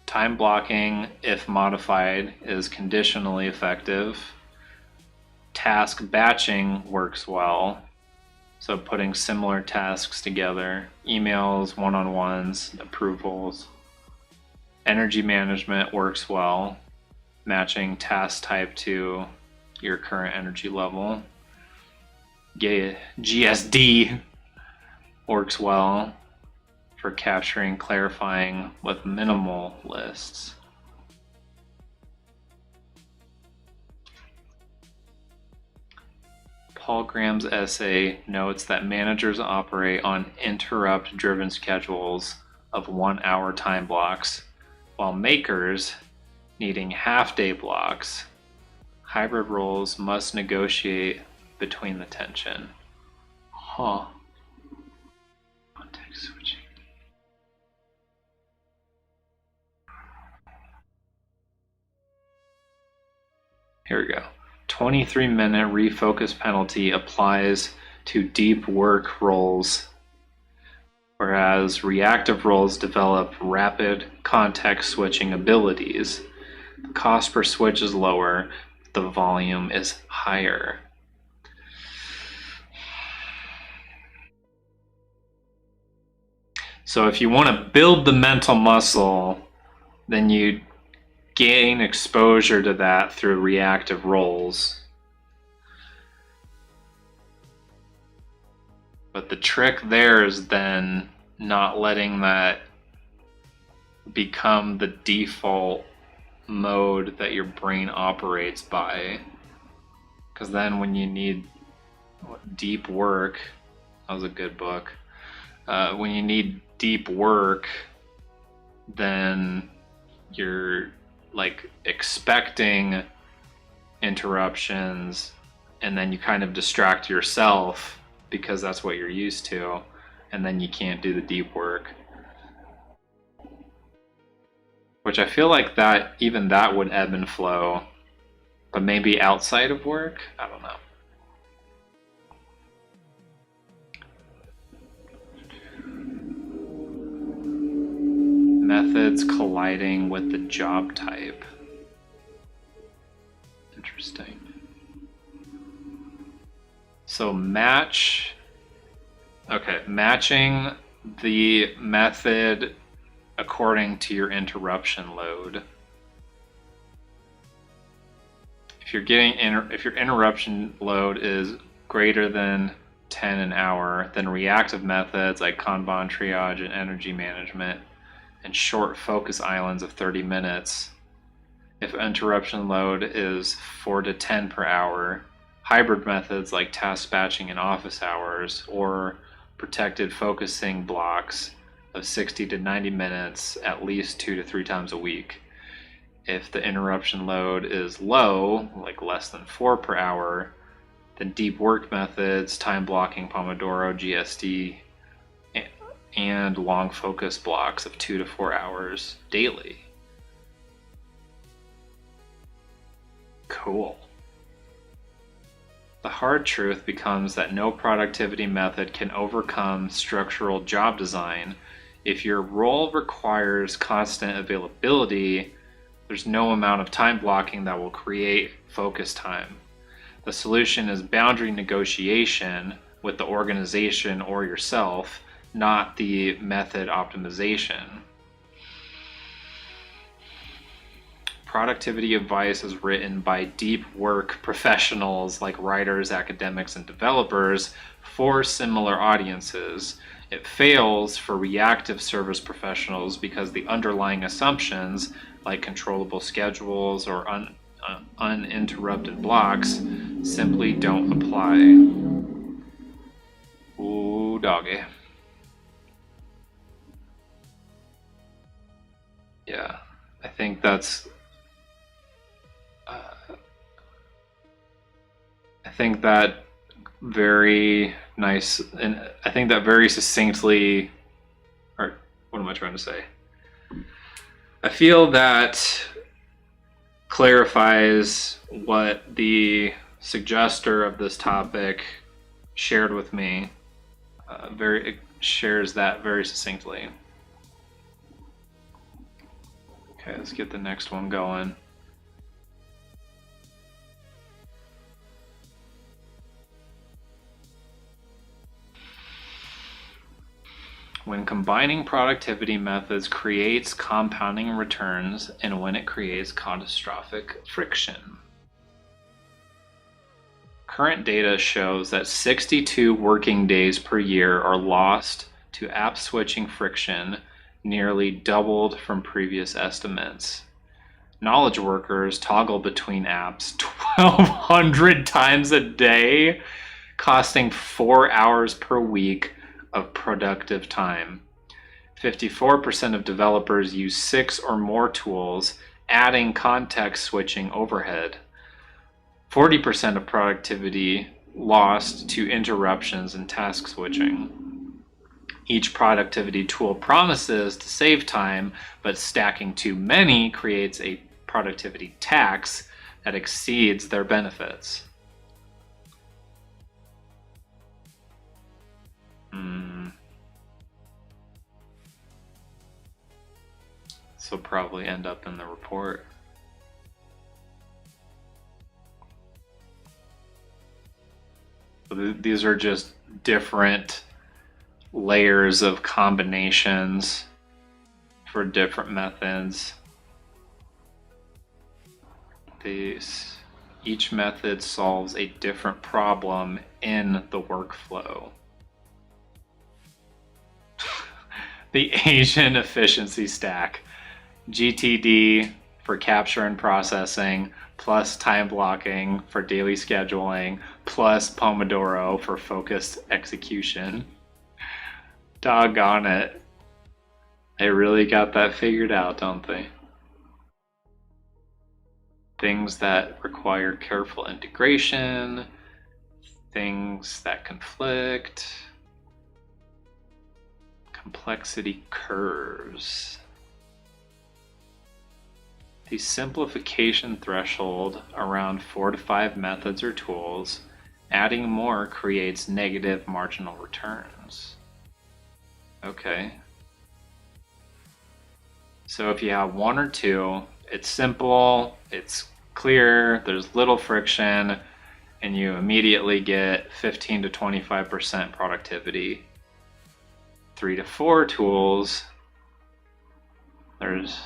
Time blocking, if modified, is conditionally effective. Task batching works well, so putting similar tasks together, emails, one-on-ones, approvals. Energy management works well, matching task type to your current energy level. GSD works well for capturing, clarifying with minimal lists. Paul Graham's essay notes that managers operate on interrupt-driven schedules of 1-hour time blocks, while makers needing half-day blocks. Hybrid roles must negotiate between the tension. Huh. Context switching. Here we go. 23-minute refocus penalty applies to deep work roles, whereas reactive roles develop rapid context switching abilities. The cost per switch is lower, the volume is higher. So if you want to build the mental muscle, then you gain exposure to that through reactive roles. But the trick there is then not letting that become the default mode that your brain operates by. Because then when you need deep work, that was a good book, when you need deep work, then you're like expecting interruptions, and then you kind of distract yourself because that's what you're used to, and then you can't do the deep work. Which I feel like that even that would ebb and flow, but maybe outside of work? I don't know. Methods colliding with the job type. Interesting. So matching the method according to your interruption load. If your interruption load is greater than 10 an hour, then reactive methods like Kanban triage and energy management and short focus islands of 30 minutes. If interruption load is 4 to 10 per hour, hybrid methods like task batching and office hours, or protected focusing blocks of 60 to 90 minutes at least 2 to 3 times a week. If the interruption load is low, like less than 4 per hour, then deep work methods, time blocking, Pomodoro, GSD, and long focus blocks of 2 to 4 hours daily. Cool. The hard truth becomes that no productivity method can overcome structural job design. If your role requires constant availability, there's no amount of time blocking that will create focus time. The solution is boundary negotiation with the organization or yourself, not the method optimization. productivity advice is written by deep work professionals like writers, academics, and developers for similar audiences. It fails for reactive service professionals because the underlying assumptions, like controllable schedules or uninterrupted blocks, simply don't apply. Ooh, doggy. Yeah, I think that's I think that very nice, and I think that very succinctly, or what am I trying to say? I feel that clarifies what the suggester of this topic shared with me. It shares that very succinctly. Okay, let's get the next one going. When combining productivity methods creates compounding returns, and when it creates catastrophic friction. Current data shows that 62 working days per year are lost to app switching friction, nearly doubled from previous estimates. Knowledge workers toggle between apps 1,200 times a day, costing 4 hours per week of productive time. 54% of developers use 6 or more tools, adding context switching overhead. 40% of productivity lost to interruptions and task switching. Each productivity tool promises to save time, but stacking too many creates a productivity tax that exceeds their benefits. This will probably end up in the report. So these are just different layers of combinations for different methods. Each method solves a different problem in the workflow. The Asian efficiency stack. GTD for capture and processing, plus time blocking for daily scheduling, plus Pomodoro for focused execution. Doggone it. They really got that figured out, don't they? Things that require careful integration, things that conflict, complexity curves. The simplification threshold around 4 to 5 methods or tools, adding more creates negative marginal returns. Okay. So if you have 1 or 2, it's simple, it's clear, there's little friction, and you immediately get 15 to 25% productivity. 3 to 4 tools, there's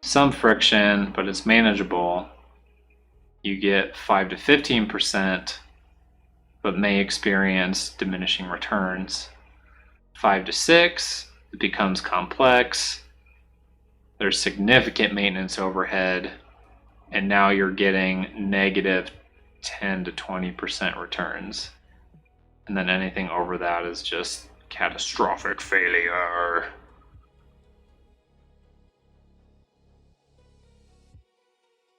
some friction, but it's manageable. You get 5 to 15%, but may experience diminishing returns. 5 to 6, it becomes complex. There's significant maintenance overhead, and now you're getting negative 10 to 20% returns. And then anything over that is just catastrophic failure.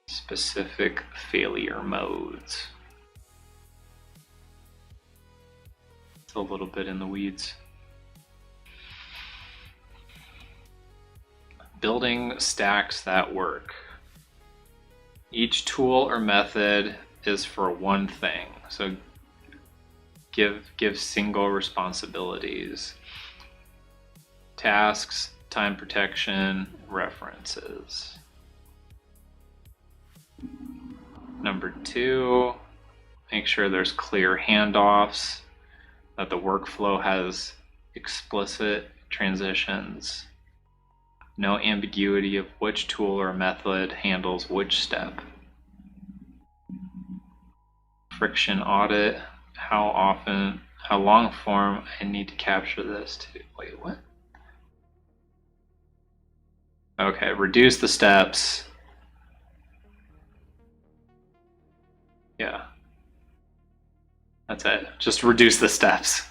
Specific failure modes. It's a little bit in the weeds. Building stacks that work. Each tool or method is for one thing. So give single responsibilities. Tasks, time protection, references. Number 2, make sure there's clear handoffs, that the workflow has explicit transitions. No ambiguity of which tool or method handles which step. Friction audit. How long form I need to capture this to. Wait, what? Okay, reduce the steps. Yeah. That's it. Just reduce the steps.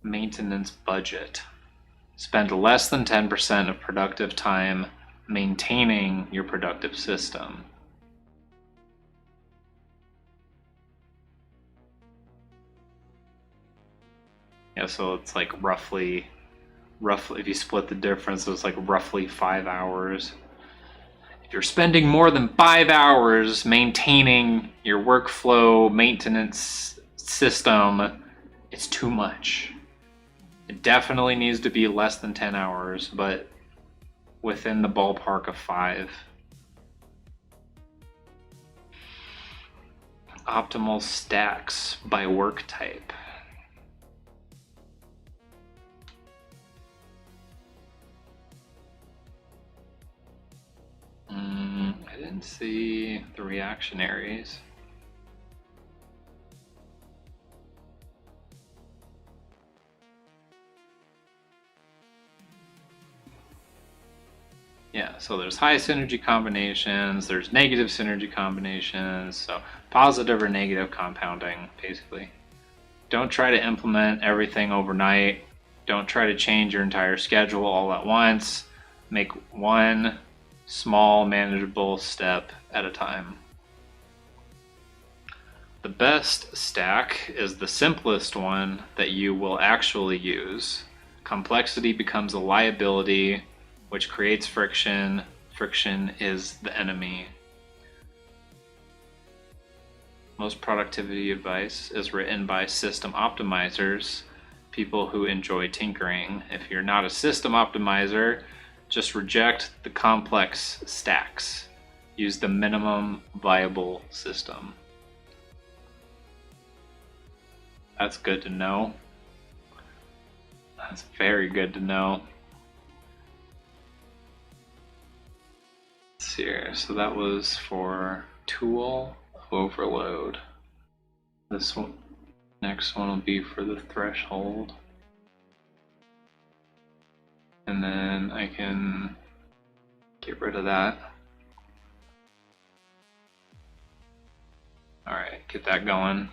Maintenance budget. Spend less than 10% of productive time maintaining your productive system. Yeah, so it's like roughly, if you split the difference, it's like roughly 5 hours. If you're spending more than 5 hours maintaining your workflow maintenance system, it's too much. It definitely needs to be less than 10 hours, but within the ballpark of 5. Optimal stacks by work type. I didn't see the reactionaries. Yeah, so there's high synergy combinations, there's negative synergy combinations, so positive or negative compounding, basically. Don't try to implement everything overnight. Don't try to change your entire schedule all at once. Make one small, manageable step at a time. The best stack is the simplest one that you will actually use. Complexity becomes a liability, which creates friction. Friction is the enemy. Most productivity advice is written by system optimizers, people who enjoy tinkering. If you're not a system optimizer, just reject the complex stacks. Use the minimum viable system. That's good to know. That's very good to know. Let's see here. So that was for tool overload. This one, next one will be for the threshold. And then I can get rid of that. All right, get that going.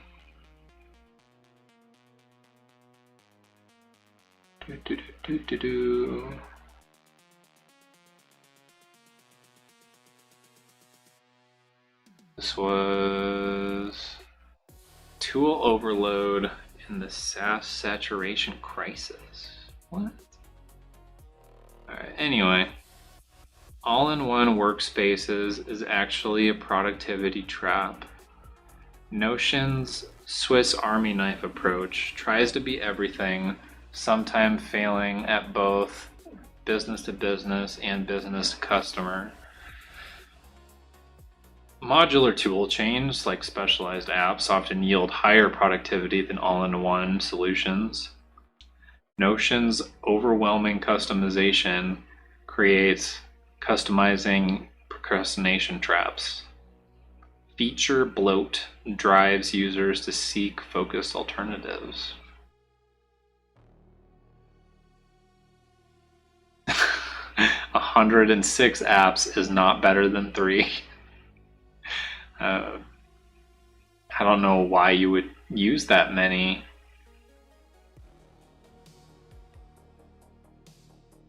This was tool overload in the SaaS saturation crisis. What? Alright, anyway. All-in-one workspaces is actually a productivity trap. Notion's Swiss Army knife approach tries to be everything, sometimes failing at both business to business and business to customer. Modular tool chains, like specialized apps, often yield higher productivity than all-in-one solutions. Notion's overwhelming customization creates customizing procrastination traps. Feature bloat drives users to seek focused alternatives. A 106 apps is not better than 3. I don't know why you would use that many.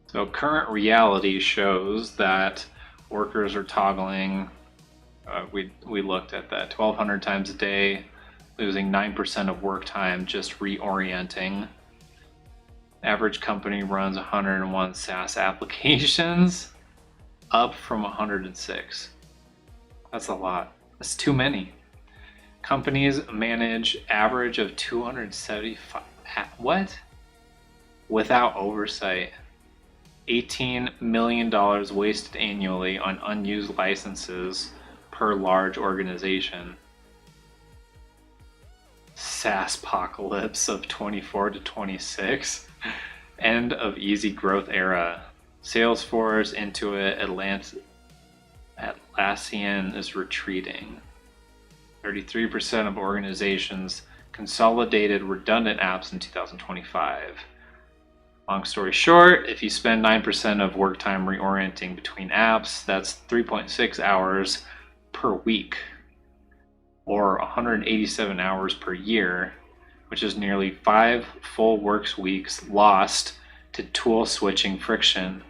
So current reality shows that workers are toggling. We looked at that 1,200 times a day, losing 9% of work time just reorienting. Average company runs 101 SaaS applications, up from 106. That's a lot. That's too many. Companies manage average of 275. What? Without oversight. $18 million wasted annually on unused licenses per large organization. SaaS apocalypse of 24 to 26. End of easy growth era. Salesforce, Intuit, Atlassian is retreating. 33% of organizations consolidated redundant apps in 2025. Long story short, if you spend 9% of work time reorienting between apps, that's 3.6 hours per week, or 187 hours per year, which is nearly 5 full work weeks lost to tool switching friction.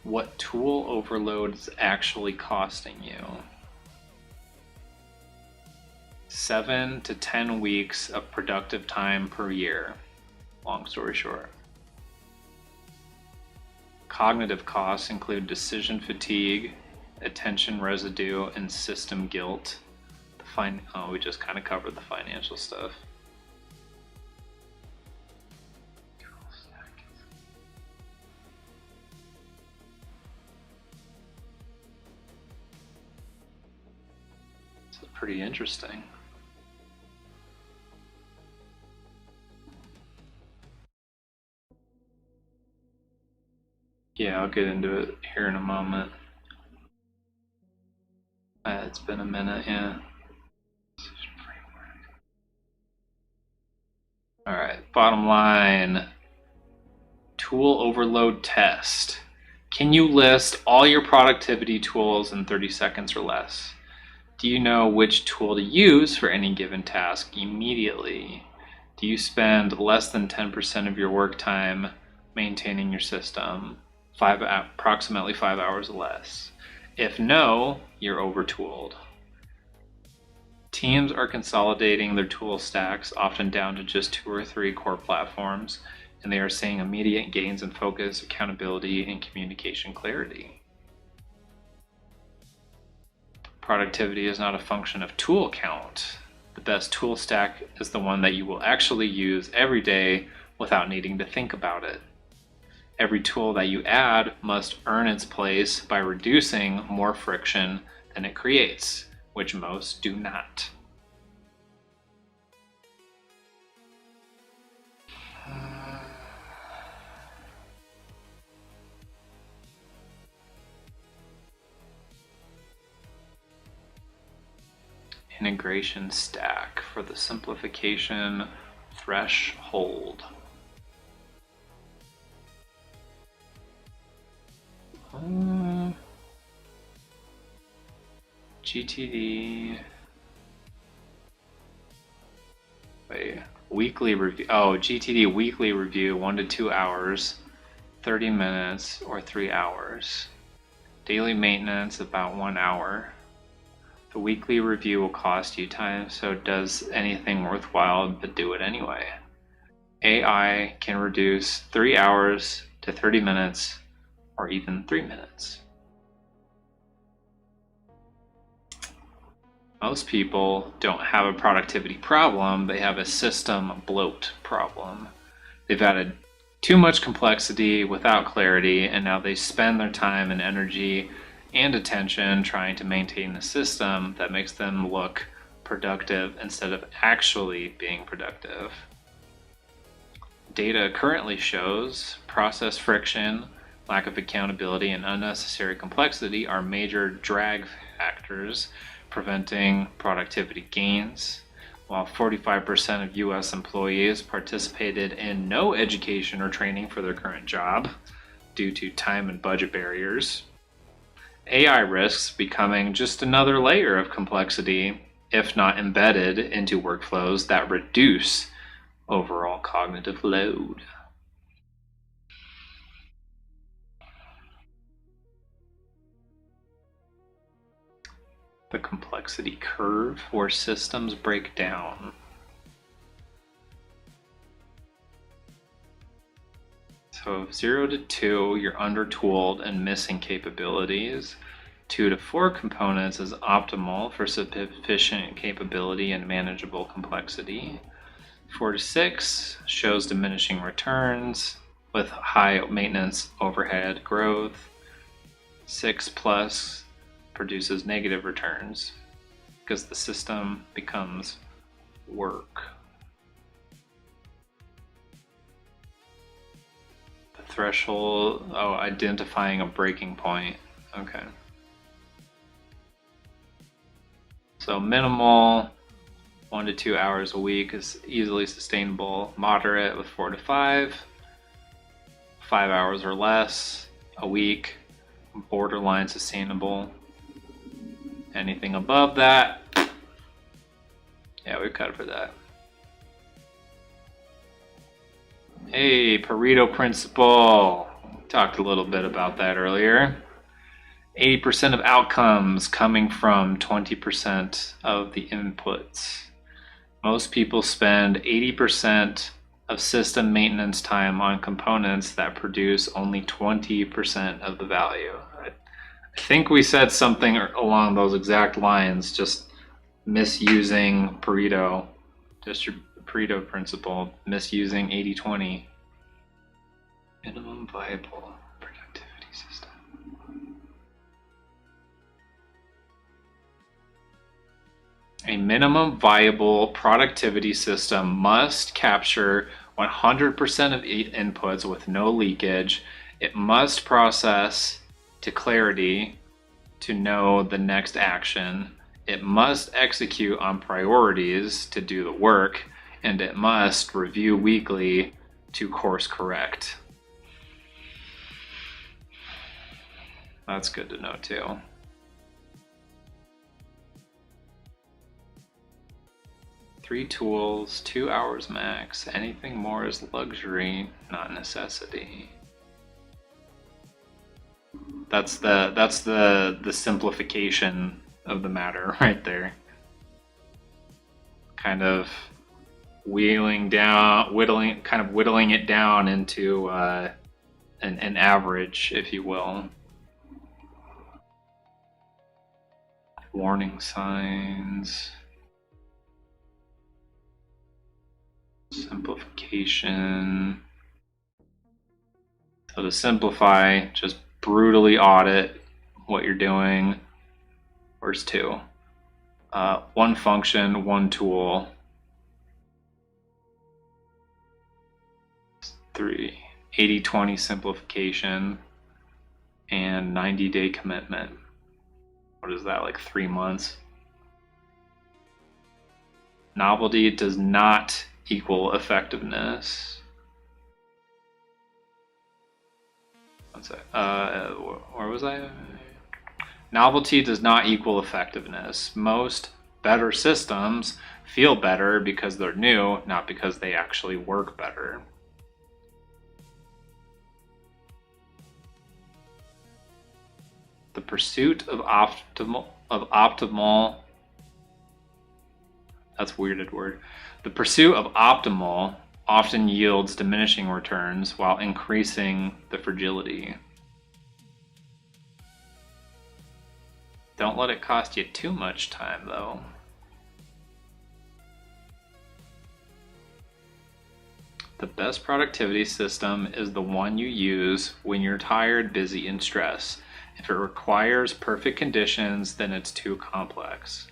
What tool overload is actually costing you? 7 to 10 weeks of productive time per year. Long story short. Cognitive costs include decision fatigue, attention residue, and system guilt. We just kind of covered the financial stuff. This is pretty interesting. Yeah, I'll get into it here in a moment. It's been a minute, yeah. All right, bottom line. Tool overload test. Can you list all your productivity tools in 30 seconds or less? Do you know which tool to use for any given task immediately? Do you spend less than 10% of your work time maintaining your system? Approximately 5 hours or less. If no, you're overtooled. Teams are consolidating their tool stacks, often down to just 2 or 3 core platforms, and they are seeing immediate gains in focus, accountability, and communication clarity. Productivity is not a function of tool count. The best tool stack is the one that you will actually use every day without needing to think about it. Every tool that you add must earn its place by reducing more friction than it creates, which most do not. Integration stack for the simplification threshold. GTD. Wait, weekly review. Oh, GTD weekly review, 1 to 2 hours, 30 minutes, or 3 hours. Daily maintenance, about 1 hour. The weekly review will cost you time, so does anything worthwhile, but do it anyway. AI can reduce 3 hours to 30 minutes, or even 3 minutes. Most people don't have a productivity problem, they have a system bloat problem. They've added too much complexity without clarity, and now they spend their time and energy and attention trying to maintain a system that makes them look productive instead of actually being productive. Data currently shows process friction, lack of accountability, and unnecessary complexity are major drag factors preventing productivity gains. While 45% of US employees participated in no education or training for their current job due to time and budget barriers, AI risks becoming just another layer of complexity, if not embedded into workflows that reduce overall cognitive load. The complexity curve where systems break down. So 0 to 2, you're under-tooled and missing capabilities. 2 to 4 components is optimal for sufficient capability and manageable complexity. 4 to 6 shows diminishing returns with high maintenance overhead growth. 6 plus produces negative returns because the system becomes work. The threshold, identifying a breaking point. Okay. So minimal, 1 to 2 hours a week is easily sustainable. Moderate with 4 to 5. 5 hours or less a week, borderline sustainable. Anything above that, yeah, we've cut for that. Hey, Pareto principle. Talked a little bit about that earlier. 80% of outcomes coming from 20% of the inputs. Most people spend 80% of system maintenance time on components that produce only 20% of the value. I think we said something along those exact lines, just misusing Pareto, just your Pareto principle, misusing 80-20. Minimum viable productivity system. A minimum viable productivity system must capture 100% of inputs with no leakage. It must process to clarity to know the next action. It must execute on priorities to do the work, and it must review weekly to course correct. That's good to know too. Three tools, 2 hours max. Anything more is luxury, not necessity. That's the simplification of the matter right there. Kind of whittling it down into an average, if you will. Warning signs. Simplification. So to simplify, just brutally audit what you're doing. Where's 2? 1 function, 1 tool. 3, 80-20 simplification and 90-day commitment. What is that, like 3 months? Novelty does not equal effectiveness. What's that? Where was I? Novelty does not equal effectiveness. Most better systems feel better because they're new, not because they actually work better. The pursuit of optimal, that's a weirded word. The pursuit of optimal often yields diminishing returns while increasing the fragility. Don't let it cost you too much time, though. The best productivity system is the one you use when you're tired, busy, and stressed. If it requires perfect conditions, then it's too complex.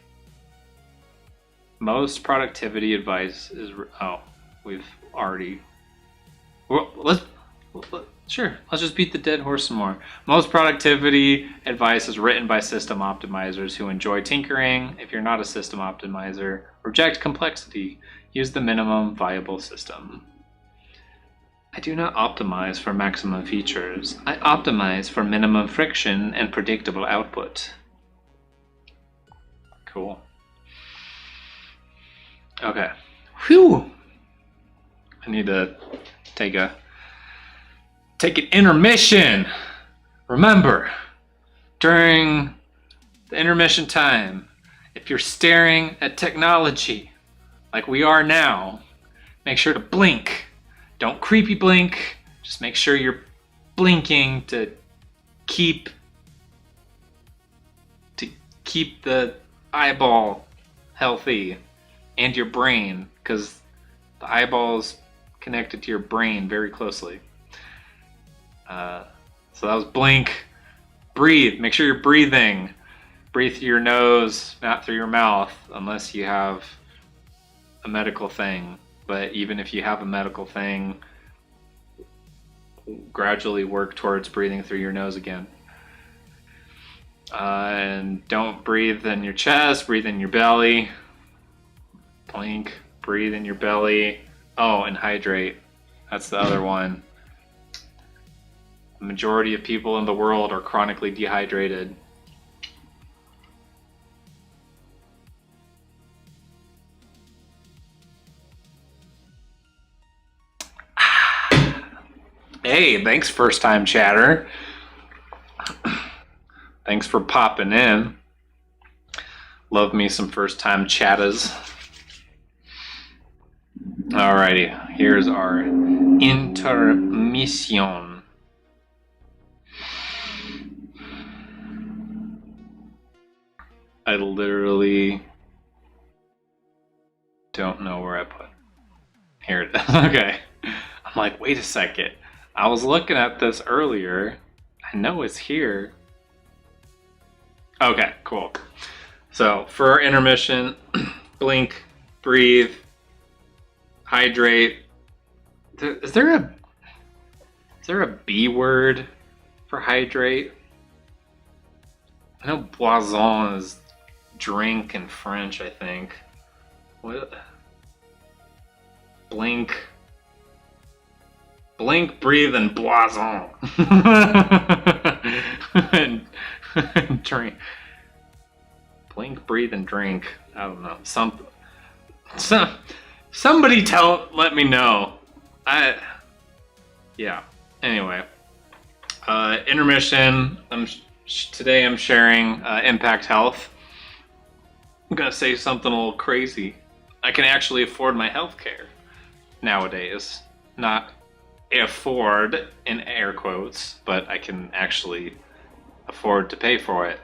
Most productivity advice is, we've already, let's just beat the dead horse some more. Most productivity advice is written by system optimizers who enjoy tinkering. If you're not a system optimizer, reject complexity. Use the minimum viable system. I do not optimize for maximum features. I optimize for minimum friction and predictable output. Cool. Okay. Whew. I need to take an intermission. Remember, during the intermission time, if you're staring at technology like we are now, make sure to blink. Don't creepy blink. Just make sure you're blinking to keep keep the eyeball healthy and your brain, because the eyeball's connected to your brain very closely. So that was blink. Breathe. Make sure you're breathing. Breathe through your nose, not through your mouth, unless you have a medical thing. But even if you have a medical thing, gradually work towards breathing through your nose again. And don't breathe in your chest, breathe in your belly. Blink, breathe in your belly. Oh, and hydrate. That's the other one. The majority of people in the world are chronically dehydrated. Hey, thanks, first time chatter. Thanks for popping in. Love me some first time chatters. Alrighty, here's our intermission. I literally don't know where I put. Here it is. Okay. I'm like, wait a second. I was looking at this earlier. I know it's here. Okay, cool. So for our intermission, blink, breathe, hydrate. Is there a B word for hydrate? I know boisson is drink in French, I think. What? Blink, breathe, and boisson. and drink. Blink, breathe, and drink. I don't know. Somebody let me know. Yeah. Anyway, intermission. Today I'm sharing Impact Health. I'm gonna say something a little crazy. I can actually afford my health care nowadays. Not afford in air quotes, but I can actually afford to pay for it.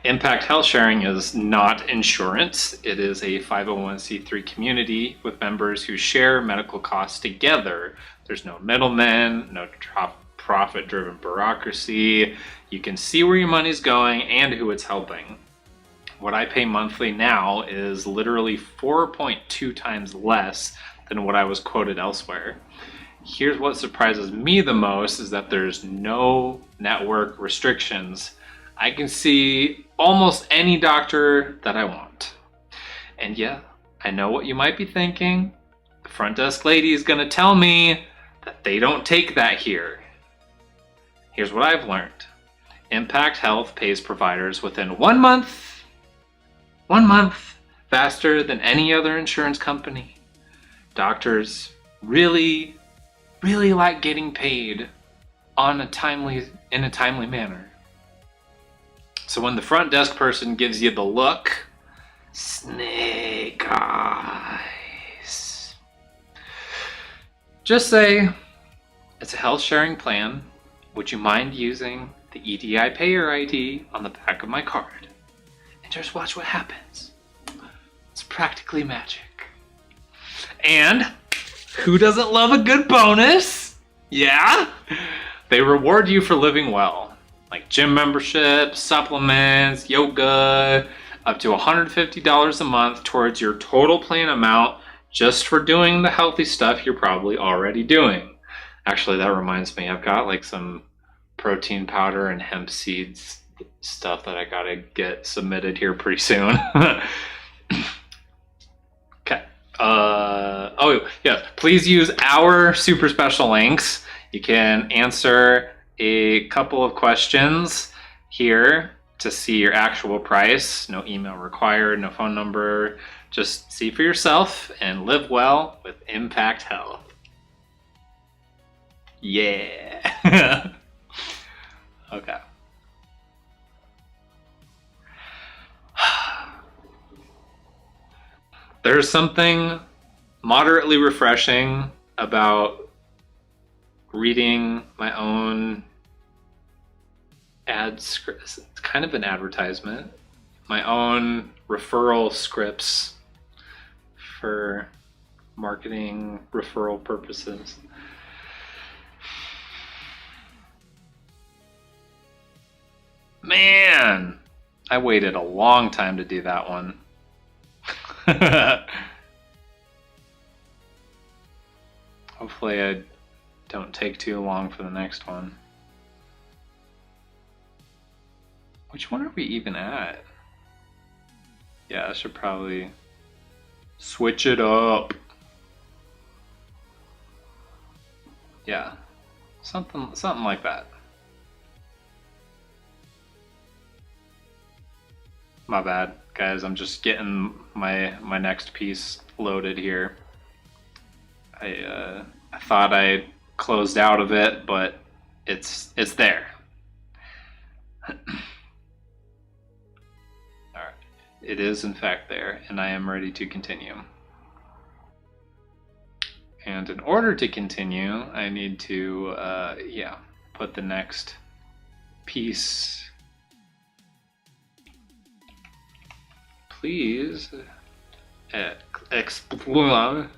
Impact Health Sharing is not insurance. It is a 501c3 community with members who share medical costs together. There's no middlemen, no profit-driven bureaucracy. You can see where your money's going and who it's helping. What I pay monthly now is literally 4.2 times less than what I was quoted elsewhere. Here's what surprises me the most is that there's no network restrictions. I can see almost any doctor that I want. And yeah, I know what you might be thinking. The front desk lady is gonna tell me that they don't take that here. Here's what I've learned. Impact Health pays providers within 1 month, faster than any other insurance company. Doctors really like getting paid in a timely manner. So when the front desk person gives you the look, snake eyes, just say, it's a health sharing plan. Would you mind using the EDI payer ID on the back of my card? And just watch what happens. It's practically magic. And who doesn't love a good bonus? Yeah? They reward you for living well. Like gym memberships, supplements, yoga, up to $150 a month towards your total plan amount just for doing the healthy stuff you're probably already doing. Actually, that reminds me, I've got like some protein powder and hemp seeds stuff that I gotta get submitted here pretty soon. Okay. Oh yeah, please use our super special links. You can answer a couple of questions here to see your actual price. No email required, no phone number. Just see for yourself and live well with Impact Health. Yeah. Okay. There's something moderately refreshing about reading my own ad script. It's kind of an advertisement. my own referral scripts for marketing referral purposes. Man, I waited a long time to do that one. Hopefully I don't take too long for the next one. Which one are we even at? Yeah, I should probably switch it up. Yeah, something like that. My bad, guys. I'm just getting my next piece loaded here. I thought I closed out of it, but it's there. All right, it is in fact there, and I am ready to continue. And in order to continue, I need to put the next piece. Please explore.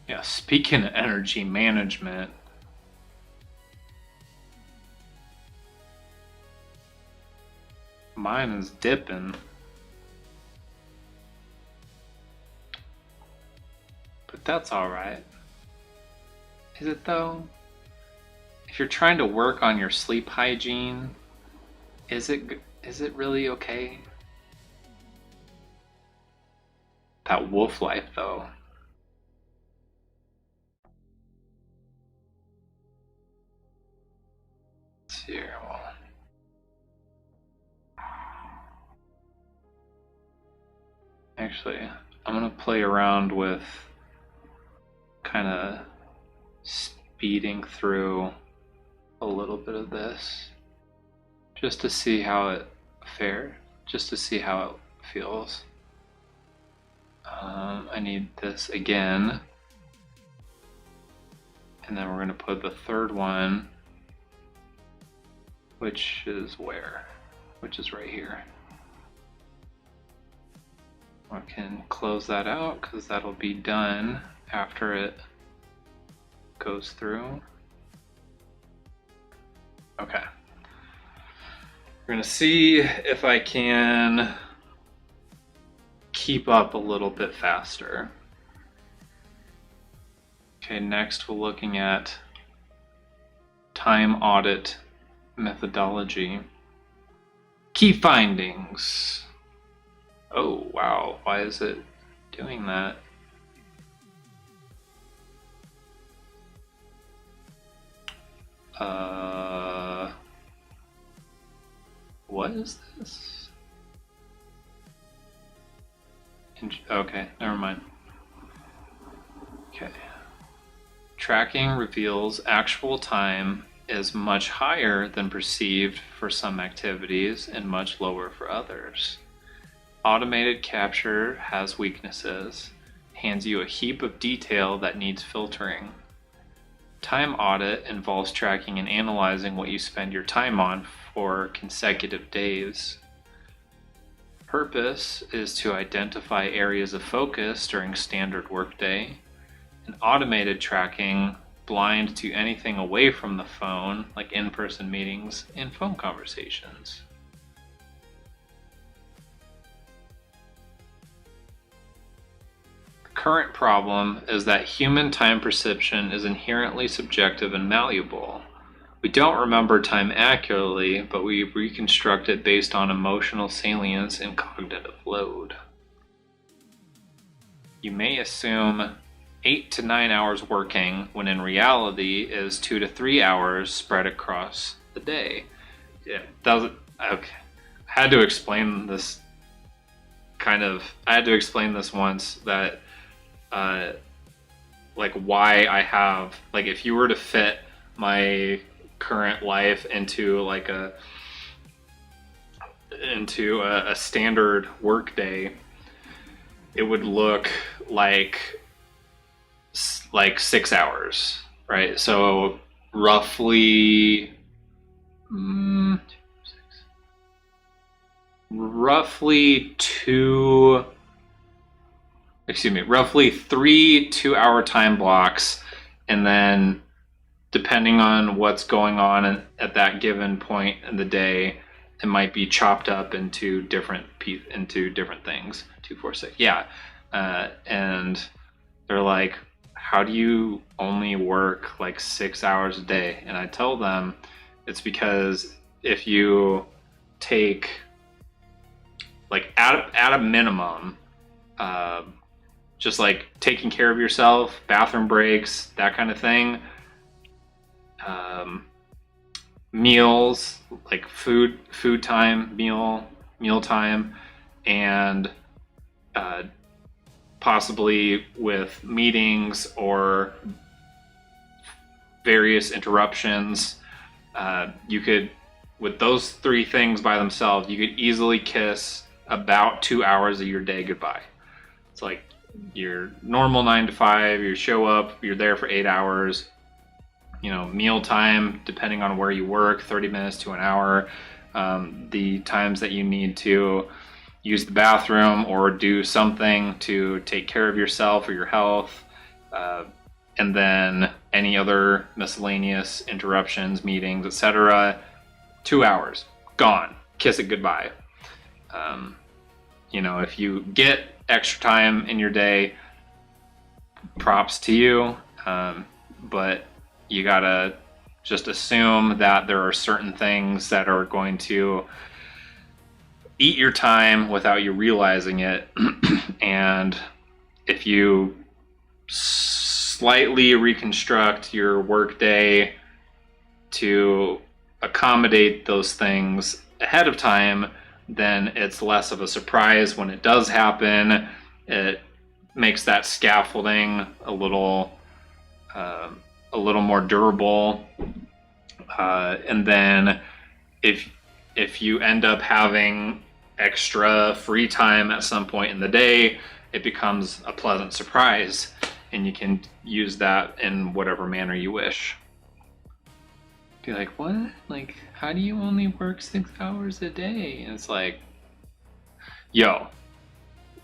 Yeah, speaking of energy management, mine is dipping. But that's alright. Is it though? If you're trying to work on your sleep hygiene, is it really okay? That wolf life though. Let's see here. Well, actually, I'm gonna play around with kind of speeding through a little bit of this just to see how it fares, just to see how it feels. I need this again, and then we're going to put the third one, which is where? Which is right here. I can close that out because that'll be done after it goes through. Okay. We're gonna see if I can keep up a little bit faster. Okay, next we're looking at time audit methodology. Key findings. Oh, wow. Why is it doing that? What is this? Okay, never mind. Okay. Tracking reveals actual time is much higher than perceived for some activities and much lower for others. Automated capture has weaknesses, hands you a heap of detail that needs filtering. Time audit involves tracking and analyzing what you spend your time on for consecutive days. Purpose is to identify areas of focus during standard workday, and automated tracking blind to anything away from the phone, like in-person meetings and phone conversations. The current problem is that human time perception is inherently subjective and malleable. We don't remember time accurately, but we reconstruct it based on emotional salience and cognitive load. You may assume 8 to 9 hours working, when in reality is 2 to 3 hours spread across the day. Yeah, doesn't. Okay, I had to explain this. I had to explain this once that, like why I have, like if you were to fit my current life into like a standard work day, it would look like 6 hours, right? So roughly roughly 3 2-hour time blocks, and then depending on what's going on at that given point in the day, it might be chopped up into different things. 2, 4, 6, yeah. And they're like, how do you only work like 6 hours a day? And I tell them it's because if you take, like, at a minimum, just like taking care of yourself, bathroom breaks, that kind of thing, meals, like food time, meal time, and possibly with meetings or various interruptions, you could, with those 3 things by themselves, you could easily kiss about 2 hours of your day goodbye. It's like your normal 9 to 5, you show up, you're there for 8 hours, meal time, depending on where you work, 30 minutes to an hour, the times that you need to use the bathroom or do something to take care of yourself or your health, and then any other miscellaneous interruptions, meetings, etc. 2 hours gone, kiss it goodbye. If you get extra time in your day, props to you, but you gotta just assume that there are certain things that are going to eat your time without you realizing it. And if you slightly reconstruct your workday to accommodate those things ahead of time, then it's less of a surprise when it does happen. It makes that scaffolding a little more durable. And then if you end up having extra free time at some point in the day, it becomes a pleasant surprise, and you can use that in whatever manner you wish. Be like, what? Like, how do you only work 6 hours a day? And it's like, yo,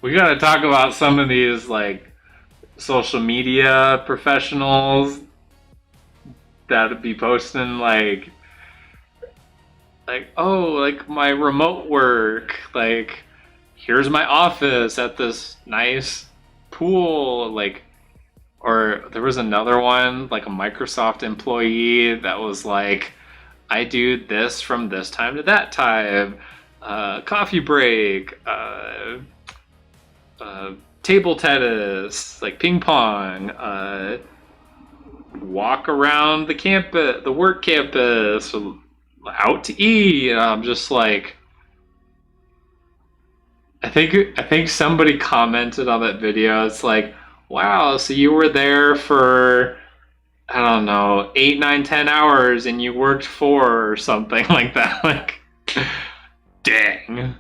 we gotta talk about some of these, like, social media professionals that'd be posting like, oh, like, my remote work, like, here's my office at this nice pool, like. Or there was another one, like a Microsoft employee that was like, I do this from this time to that time, coffee break, table tennis, like ping pong, walk around the campus, the work campus, out to eat. And I'm just like, I think somebody commented on that video. It's like, wow, so you were there for, I don't know, 8, 9, 10 hours and you worked 4 or something like that. Like, dang.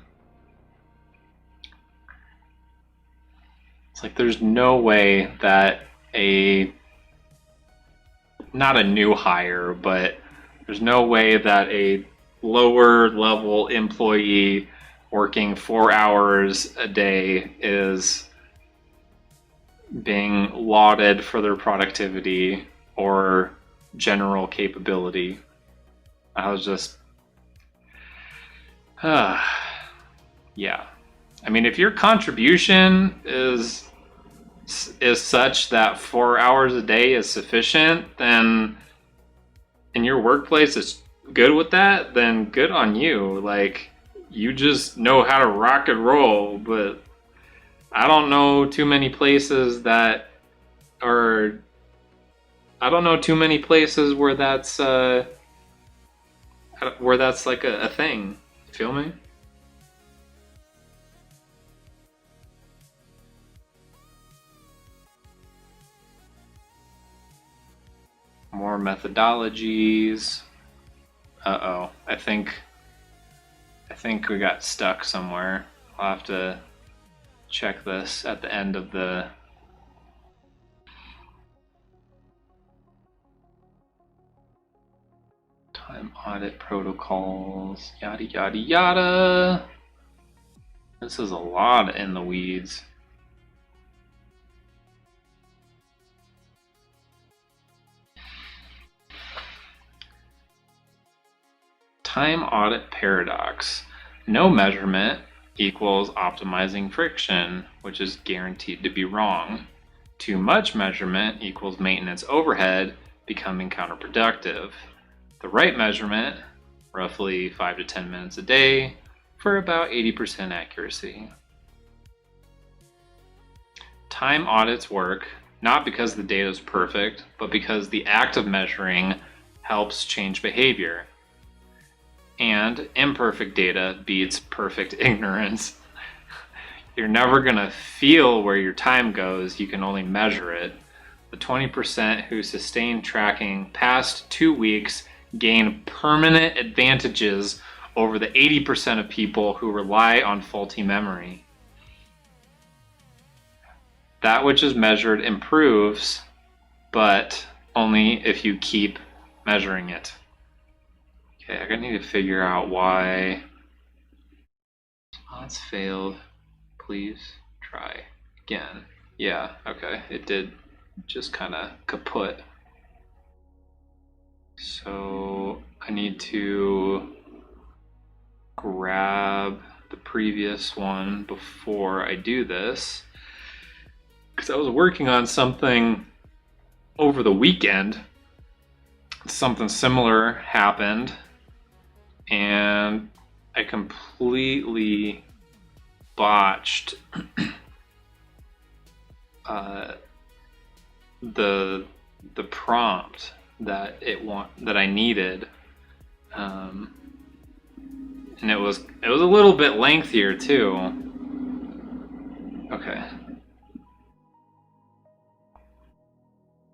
It's like, there's no way that not a new hire, but there's no way that a lower level employee working 4 hours a day is being lauded for their productivity or general capability. I was just, yeah. I mean, if your contribution is such that 4 hours a day is sufficient, then in your workplace is good with that, then good on you. Like, you just know how to rock and roll. But I don't know too many places that are, I don't know too many places where that's like a thing. Feel me? More methodologies. Uh-oh. I think we got stuck somewhere. I'll have to check this at the end of the Audit protocols, yada, yada, yada. This is a lot in the weeds. Time audit paradox. No measurement equals optimizing friction, which is guaranteed to be wrong. Too much measurement equals maintenance overhead, becoming counterproductive. The right measurement, roughly 5 to 10 minutes a day, for about 80% accuracy. Time audits work not because the data is perfect, but because the act of measuring helps change behavior. And imperfect data beats perfect ignorance. You're never going to feel where your time goes, you can only measure it. The 20% who sustain tracking past 2 weeks gain permanent advantages over the 80% of people who rely on faulty memory. That which is measured improves, but only if you keep measuring it. Okay, I need to figure out why response failed. Please try again. Yeah, okay, it did just kind of kaput. So I need to grab the previous one before I do this, because I was working on something over the weekend. Something similar happened, and I completely botched the prompt that I needed, and it was a little bit lengthier too. Okay.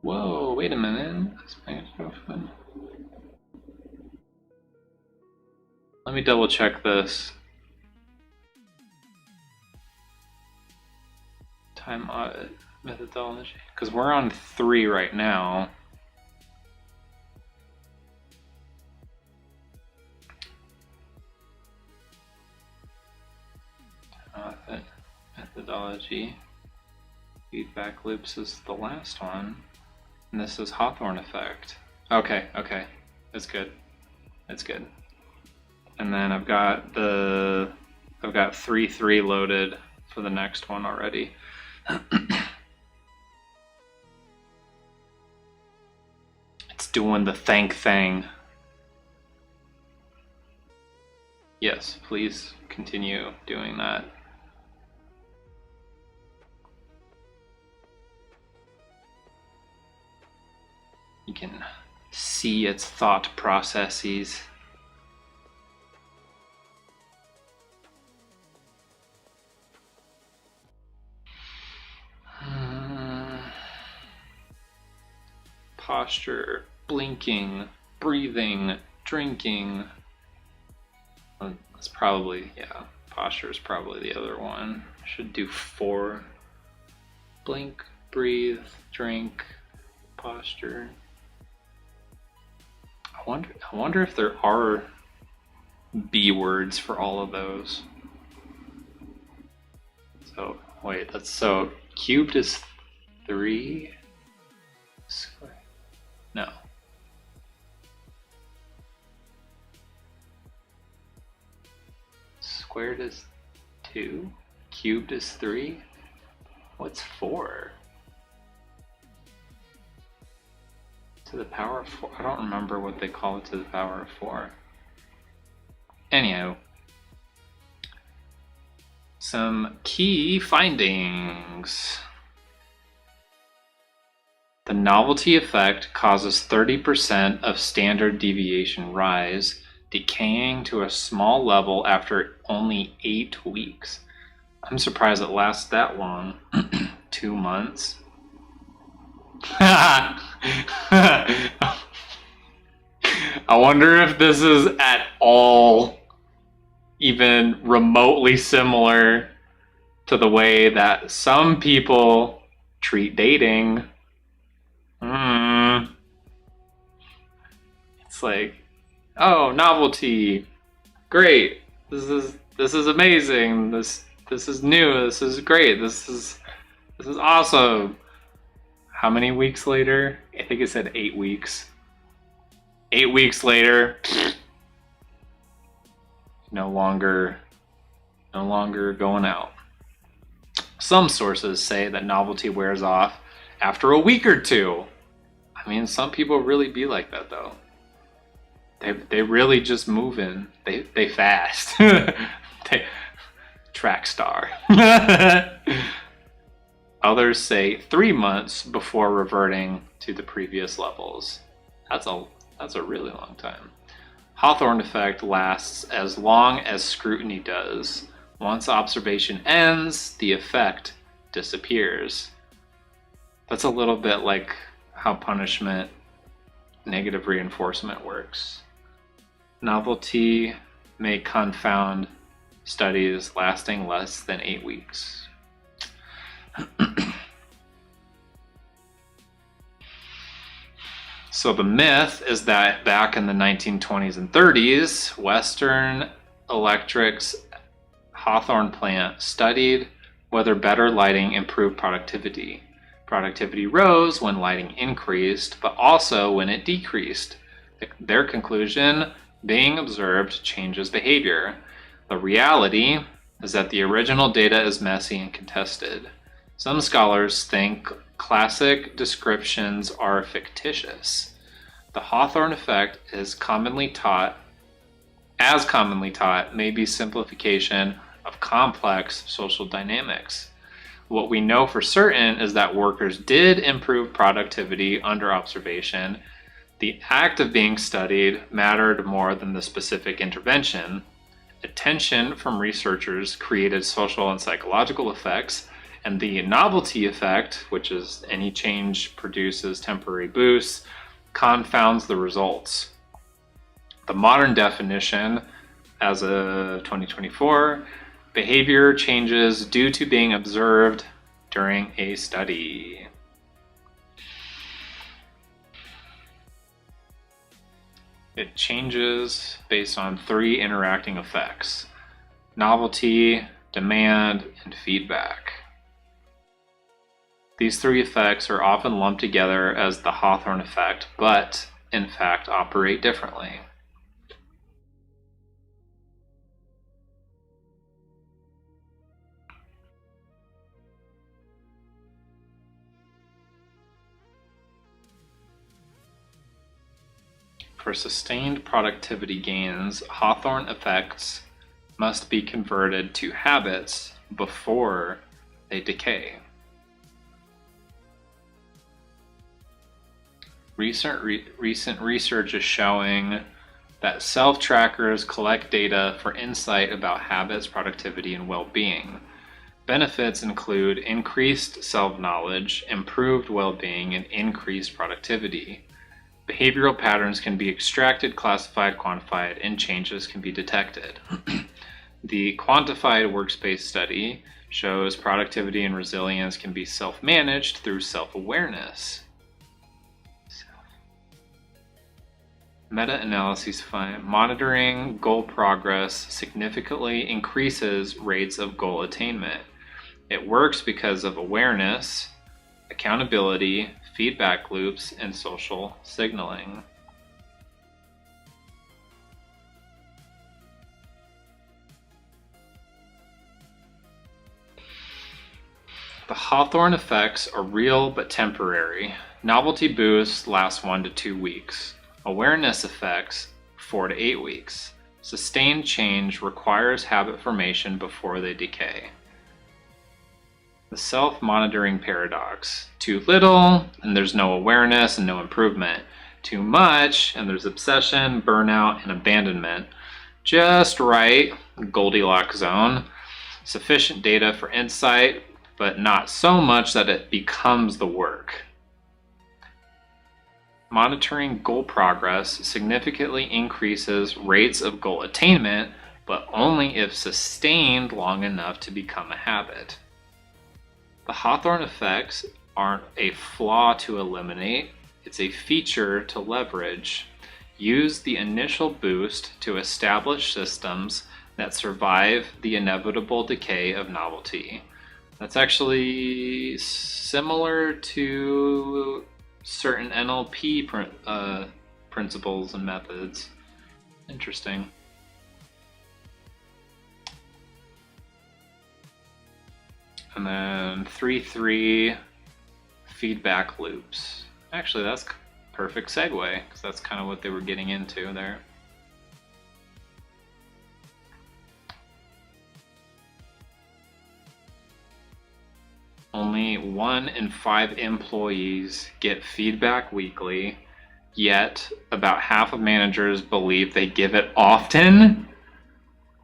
Whoa! Wait a minute. Let me double check this. Time audit methodology, because we're on 3 right now. Audit methodology. Feedback loops is the last one, and this is Hawthorne effect. Okay, that's good. That's good. And then I've got 3.3 loaded for the next one already. It's doing the thank thing. Yes, please continue doing that. You can see its thought processes. Posture, blinking, breathing, drinking. That's probably, yeah, posture is probably the other one. I should do 4. Blink, breathe, drink, posture. I wonder if there are B words for all of those. So, wait, so cubed is 3? Square. No. Squared is 2. Cubed is 3. What's 4? To the power of 4. I don't remember what they call it to the power of 4. Anyhow. Some key findings. The novelty effect causes 30% of standard deviation rise, decaying to a small level after only 8 weeks. I'm surprised it lasts that long. 2 months. I wonder if this is at all even remotely similar to the way that some people treat dating. It's like, Oh, novelty. Great. This is amazing. This is new. This is great. This is awesome. How many weeks later? I think it said 8 weeks. 8 weeks later, no longer going out. Some sources say that novelty wears off after a week or two. I mean, some people really be like that though. They really just move in. They fast. They track star. Others say 3 months before reverting to the previous levels. That's a really long time. Hawthorne effect lasts as long as scrutiny does. Once observation ends, the effect disappears. That's a little bit like how punishment, negative reinforcement works. Novelty may confound studies lasting less than 8 weeks. So the myth is that back in the 1920s and 30s, Western Electric's Hawthorne plant studied whether better lighting improved productivity. Productivity rose when lighting increased, but also when it decreased. Their conclusion, being observed changes behavior. The reality is that the original data is messy and contested. Some scholars think classic descriptions are fictitious. The Hawthorne effect is commonly taught may be simplification of complex social dynamics. What we know for certain is that workers did improve productivity under observation. The act of being studied mattered more than the specific intervention. Attention from researchers created social and psychological effects, and the novelty effect, which is any change produces temporary boosts, confounds the results. The modern definition, as of 2024, behavior changes due to being observed during a study. It changes based on 3 interacting effects: novelty, demand, and feedback. These 3 effects are often lumped together as the Hawthorne effect, but in fact operate differently. For sustained productivity gains, Hawthorne effects must be converted to habits before they decay. Recent research is showing that self-trackers collect data for insight about habits, productivity, and well-being. Benefits include increased self-knowledge, improved well-being, and increased productivity. Behavioral patterns can be extracted, classified, quantified, and changes can be detected. The quantified workspace study shows productivity and resilience can be self-managed through self-awareness. Meta-analyses find monitoring goal progress significantly increases rates of goal attainment. It works because of awareness, accountability, feedback loops, and social signaling. The Hawthorne effects are real but temporary. Novelty boosts last 1 to 2 weeks. Awareness effects 4 to 8 weeks. Sustained change requires habit formation before they decay. The self-monitoring paradox. Too little, and there's no awareness and no improvement. Too much, and there's obsession, burnout, and abandonment. Just right, Goldilocks zone. Sufficient data for insight, but not so much that it becomes the work. Monitoring goal progress significantly increases rates of goal attainment, but only if sustained long enough to become a habit. The Hawthorne effects aren't a flaw to eliminate, it's a feature to leverage. use the initial boost to establish systems that survive the inevitable decay of novelty. That's actually similar to certain NLP principles and methods. Interesting. And then 3-3 feedback loops. Actually, that's perfect segue, because that's kind of what they were getting into there. Only 1 in 5 employees get feedback weekly, yet about half of managers believe they give it often.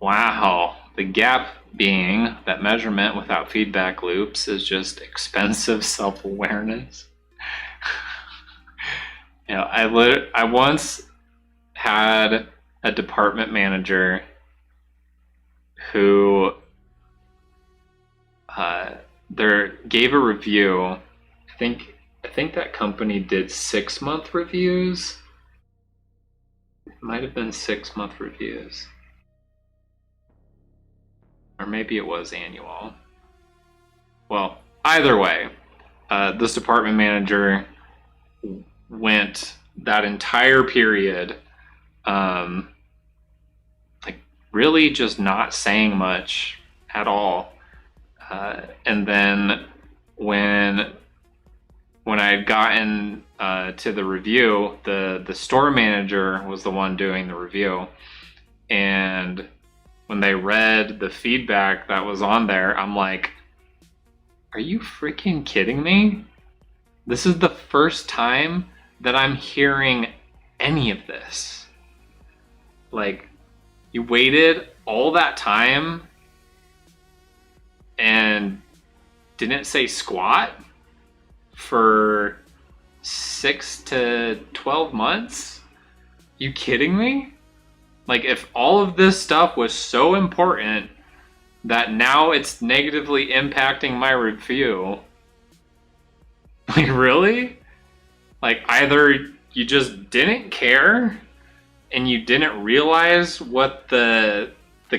Wow. The gap being that measurement without feedback loops is just expensive self-awareness. You know, I once had a department manager who gave a review. I think that company did 6-month reviews. It might have been 6-month reviews. Or maybe it was annual. Well, either way, this department manager went that entire period like really just not saying much at all. And then when I had gotten to the review, the store manager was the one doing the review, and when they read the feedback that was on there, I'm like, are you freaking kidding me? This is the first time that I'm hearing any of this. Like, you waited all that time and didn't say squat for 6 to 12 months? You kidding me? Like, if all of this stuff was so important that now it's negatively impacting my review, like, really? Like, either you just didn't care and you didn't realize what the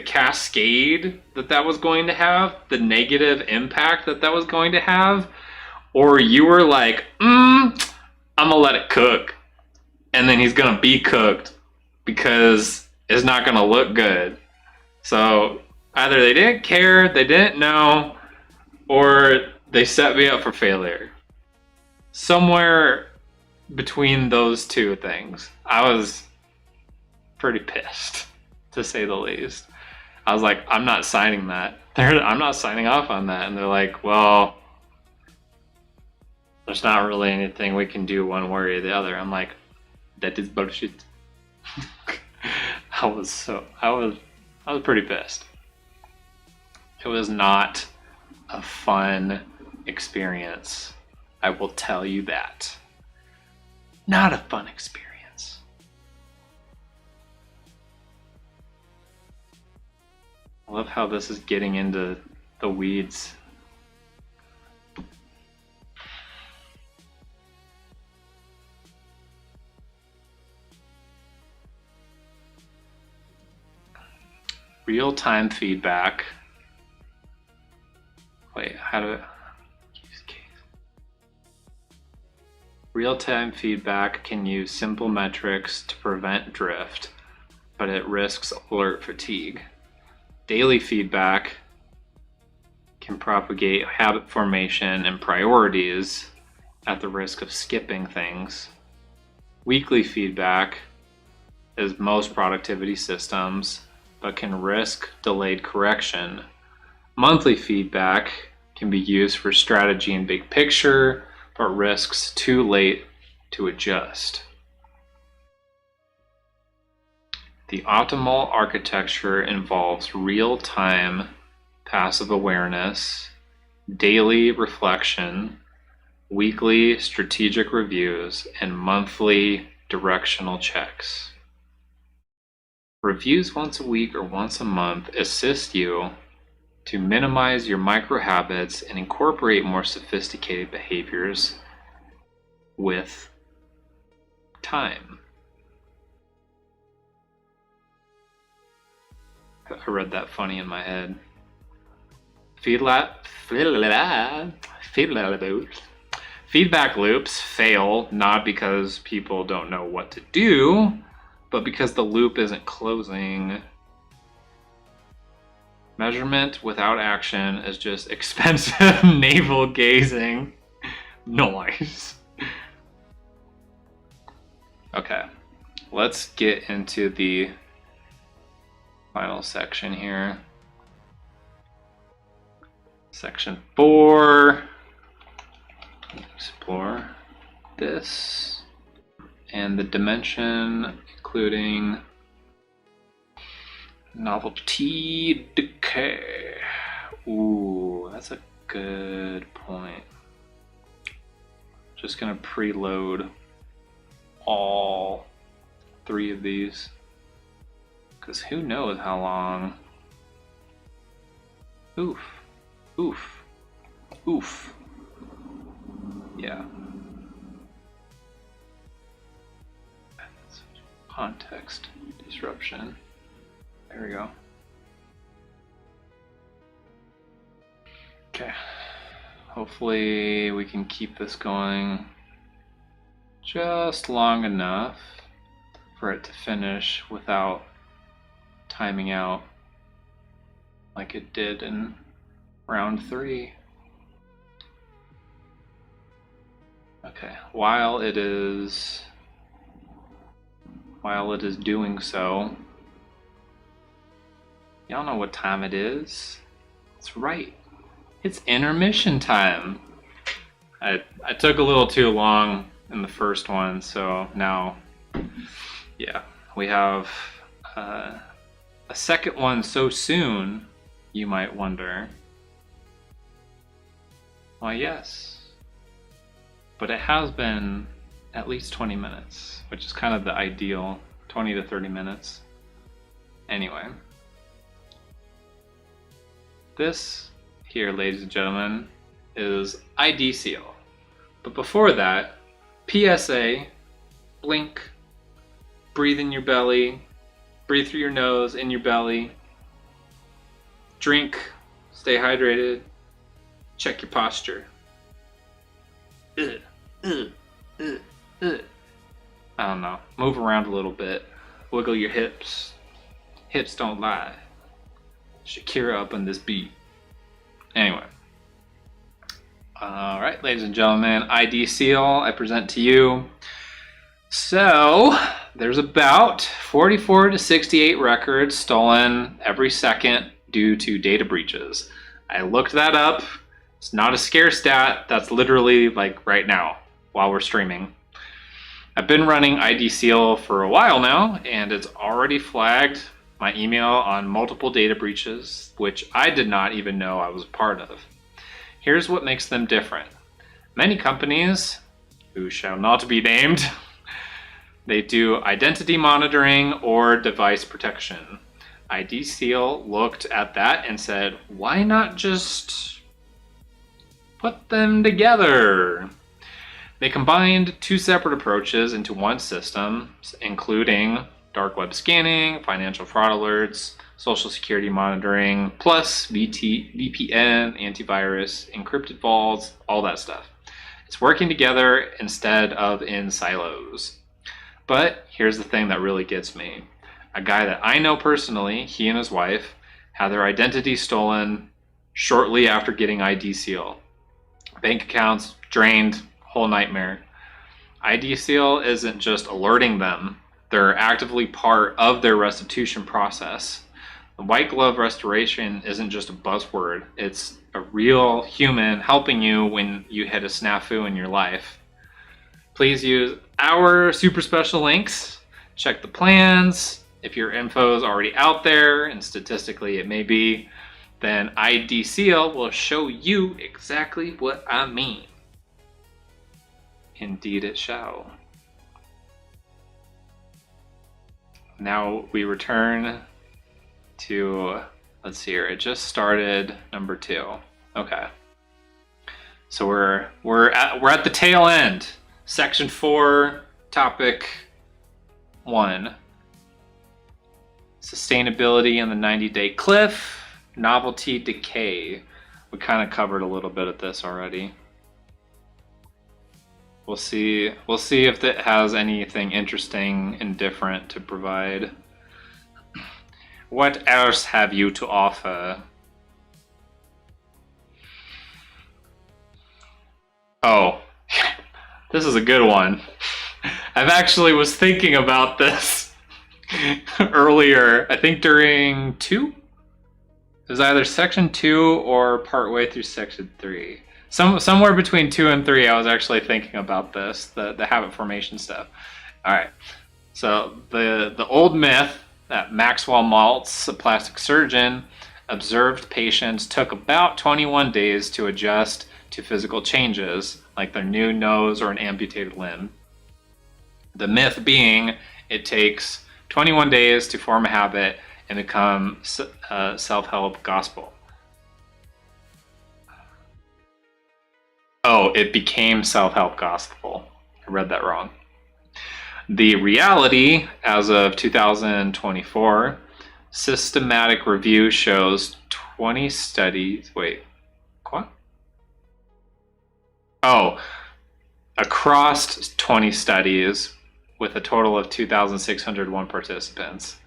cascade that was going to have, the negative impact that was going to have, or you were like, I'm gonna let it cook, and then he's gonna be cooked because it's not gonna look good. So either they didn't care, they didn't know, or they set me up for failure. Somewhere between those two things, I was pretty pissed, to say the least. I was like, I'm not signing that. I'm not signing off on that. And they're like, well, there's not really anything we can do one way or the other. I'm like, that is bullshit. I was pretty pissed. It was not a fun experience. I will tell you that. Not a fun experience. I love how this is getting into the weeds. Real-time feedback. Wait, how do use case? Real-time feedback can use simple metrics to prevent drift, but it risks alert fatigue. Daily feedback can propagate habit formation and priorities at the risk of skipping things. Weekly feedback is most productivity systems, but can risk delayed correction. Monthly feedback can be used for strategy and big picture, but risks too late to adjust. The optimal architecture involves real-time passive awareness, daily reflection, weekly strategic reviews, and monthly directional checks. Reviews once a week or once a month assist you to minimize your micro habits and incorporate more sophisticated behaviors with time. I read that funny in my head. Feedback loops fail not because people don't know what to do, but because the loop isn't closing. Measurement without action is just expensive navel gazing. Nice. Okay, let's get into the final section here. Section 4. Explore this and the dimension, including novelty decay. Ooh, that's a good point. Just gonna preload all 3 of these, because who knows how long. Oof, oof, oof. Yeah. Context disruption. There we go. Okay. Hopefully we can keep this going just long enough for it to finish without timing out like it did in round 3. Okay, while it is doing so, y'all know what time it is. That's right. It's intermission time. I took a little too long in the first one, so now, yeah, we have a second one so soon, you might wonder. Why, yes. But it has been at least 20 minutes, which is kind of the ideal, 20 to 30 minutes. Anyway, this here, ladies and gentlemen, is ID seal. But before that, PSA, blink, breathe in your belly, breathe through your nose, in your belly, drink, stay hydrated, check your posture. I don't know, move around a little bit, wiggle your hips. Hips don't lie. Shakira up on this beat. Anyway. Alright, ladies and gentlemen, ID seal I present to you. So, there's about 44 to 68 records stolen every second due to data breaches. I looked that up. It's not a scare stat. That's literally like right now while we're streaming. I've been running ID seal for a while now, and it's already flagged my email on multiple data breaches, which I did not even know I was a part of. Here's what makes them different. Many companies, who shall not be named, they do identity monitoring or device protection. ID seal looked at that and said, why not just put them together? They combined 2 separate approaches into one system, including dark web scanning, financial fraud alerts, social security monitoring, plus VPN, antivirus, encrypted vaults, all that stuff. It's working together instead of in silos. But here's the thing that really gets me. A guy that I know personally, he and his wife, had their identity stolen shortly after getting ID seal. Bank accounts drained, whole nightmare. ID seal isn't just alerting them, they're actively part of their restitution process. The white glove restoration isn't just a buzzword, it's a real human helping you when you hit a snafu in your life. Please use our super special links, check the plans. If your info is already out there, and statistically it may be, then ID seal will show you exactly what I mean. Indeed it shall. Now we return to, let's see here, it just started number 2. Okay. So we're at the tail end. Section 4, topic 1. Sustainability and the 90-day cliff. Novelty, decay. We kind of covered a little bit of this already. We'll see if it has anything interesting and different to provide. What else have you to offer? Oh, this is a good one. I've actually was thinking about this earlier. I think during 2? It was either section 2 or partway through section 3. Somewhere between 2 and 3, I was actually thinking about this, the habit formation stuff. All right. So the old myth that Maxwell Maltz, a plastic surgeon, observed patients took about 21 days to adjust to physical changes, like their new nose or an amputated limb. The myth being it takes 21 days to form a habit and become self-help gospel. Oh, it became self-help gospel. I read that wrong. The reality, as of 2024, systematic review shows 20 studies. Wait, what? Oh, across 20 studies with a total of 2,601 participants.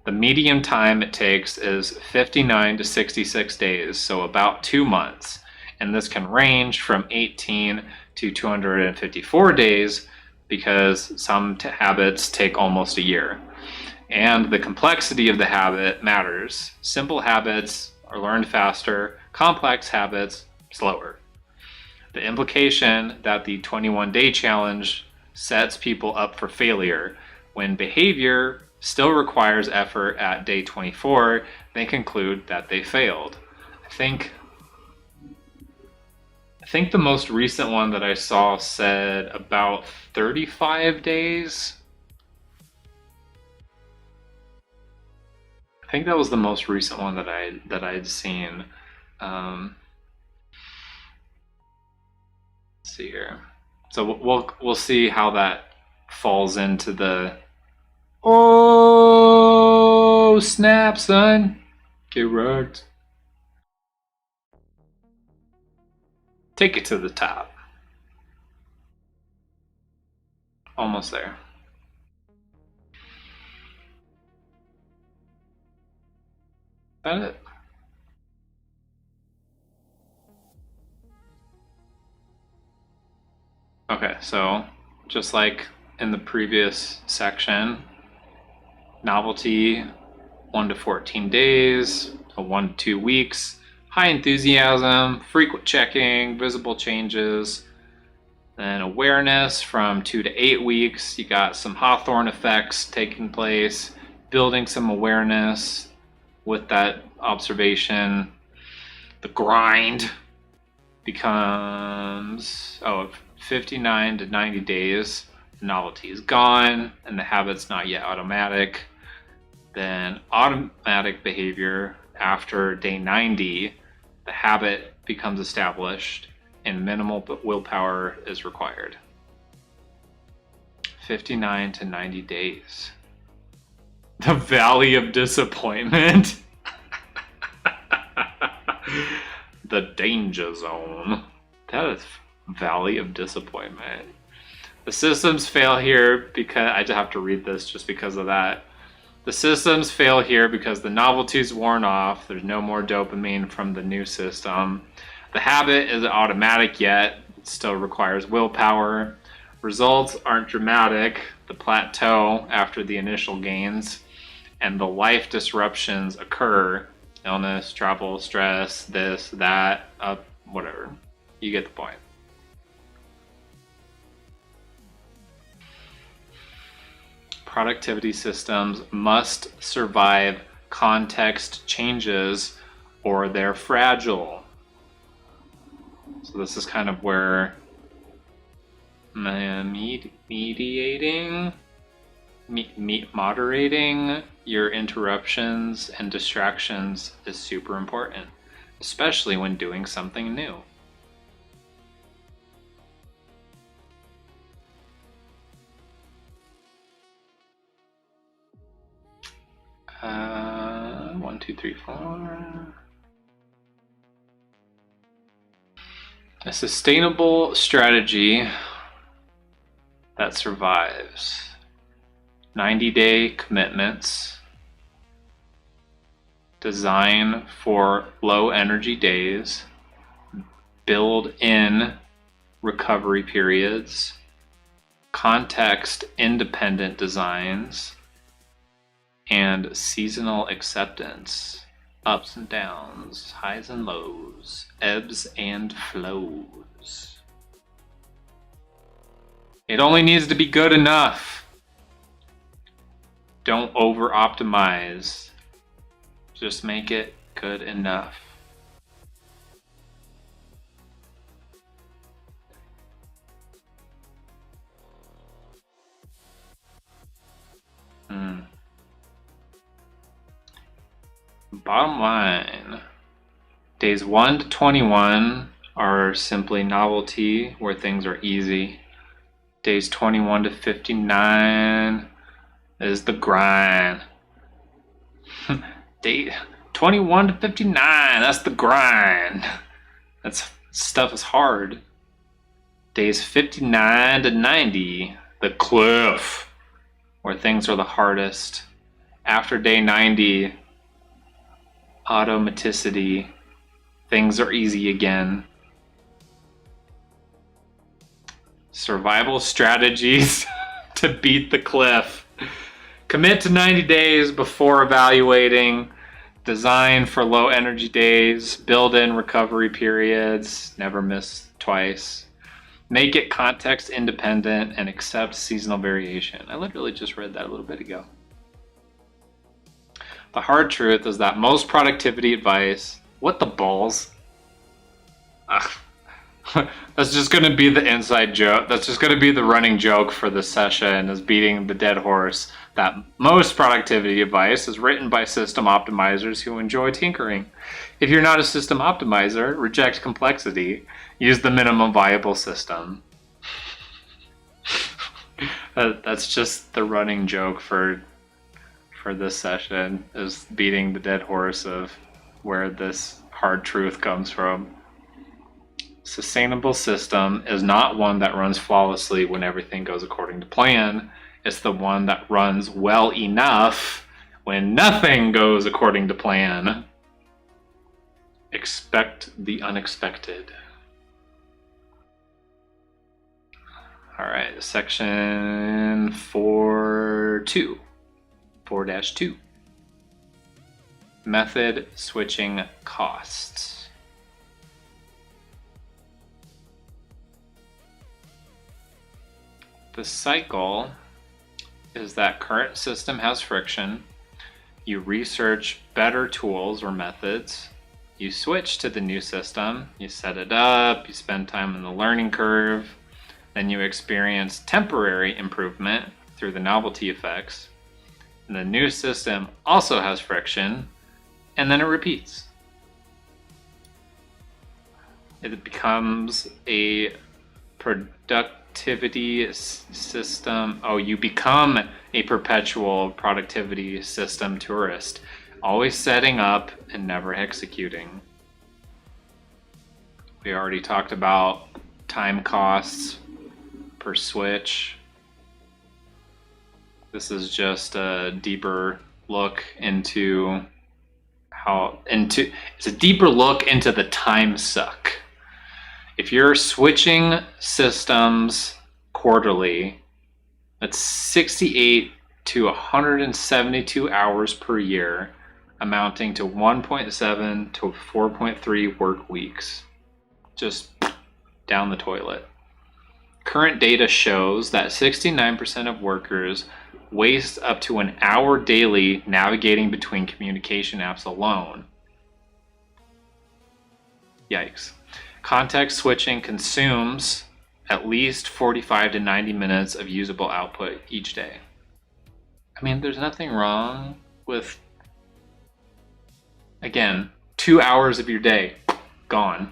The median time it takes is 59 to 66 days, so about 2 months. And this can range from 18 to 254 days because some habits take almost a year. And the complexity of the habit matters. Simple habits are learned faster, complex habits slower. The implication that the 21-day challenge sets people up for failure when behavior still requires effort at day 24, they conclude that they failed. I think the most recent one that I saw said about 35 days. I think that was the most recent one that I'd seen. Let's see here. So we'll see how that falls into the. Oh snap, son! Get wrecked. Take it to the top. Almost there. Is that it? Okay, so just like in the previous section, novelty 1 to 14 days, 1 to 2 weeks, high enthusiasm, frequent checking, visible changes, then awareness from 2 to 8 weeks. You got some Hawthorne effects taking place, building some awareness with that observation. The grind becomes 59 to 90 days. The novelty is gone and the habit's not yet automatic. Then automatic behavior after day 90, the habit becomes established and minimal willpower is required. 59 to 90 days. The valley of disappointment. The danger zone. That is valley of disappointment. The systems fail here because I just have to read this just because of that. The systems fail here because the novelty's worn off. There's no more dopamine from the new system. The habit isn't automatic yet. It still requires willpower. Results aren't dramatic. The plateau after the initial gains. And the life disruptions occur. Illness, travel, stress, this, that, whatever. You get the point. Productivity systems must survive context changes or they're fragile. So this is kind of where moderating your interruptions and distractions is super important, especially when doing something new. 3, 4. A sustainable strategy that survives. 90-day commitments. Design for low energy days. Build in recovery periods. Context independent designs. And seasonal acceptance. Ups and downs, highs and lows, ebbs and flows. It only needs to be good enough. Don't over optimize. Just make it good enough. Bottom line, days 1 to 21 are simply novelty, where things are easy. Days 21 to 59 is the grind. Day 21 to 59, that's the grind. That stuff is hard. Days 59 to 90, the cliff, where things are the hardest. After day 90, automaticity, things are easy again. Survival strategies to beat the cliff. Commit to 90 days before evaluating. Design for low energy days. Build in recovery periods. Never miss twice. Make it context independent and accept seasonal variation. I literally just read that a little bit ago. The hard truth is that most productivity advice, what the balls? That's just going to be the inside joke. That's just going to be the running joke for this session, is beating the dead horse, that most productivity advice is written by system optimizers who enjoy tinkering. If you're not a system optimizer, reject complexity. Use the minimum viable system. That's just the running joke for this session, is beating the dead horse of where this hard truth comes from. Sustainable system is not one that runs flawlessly when everything goes according to plan. It's the one that runs well enough when nothing goes according to plan. Expect the unexpected. All right, section 4.2. 4-2. Method switching costs. The cycle is that current system has friction. You research better tools or methods. You switch to the new system. You set it up. You spend time in the learning curve. Then you experience temporary improvement through the novelty effects. And the new system also has friction, and then it repeats. It becomes a productivity system. Oh, you become a perpetual productivity system tourist, always setting up and never executing. We already talked about time costs per switch. This is just a deeper look into it's a deeper look into the time suck. If you're switching systems quarterly, that's 68 to 172 hours per year, amounting to 1.7 to 4.3 work weeks. Just down the toilet. Current data shows that 69% of workers waste up to an hour daily navigating between communication apps alone. Yikes. Context switching consumes at least 45 to 90 minutes of usable output each day. I mean, there's nothing wrong with, again, 2 hours of your day gone.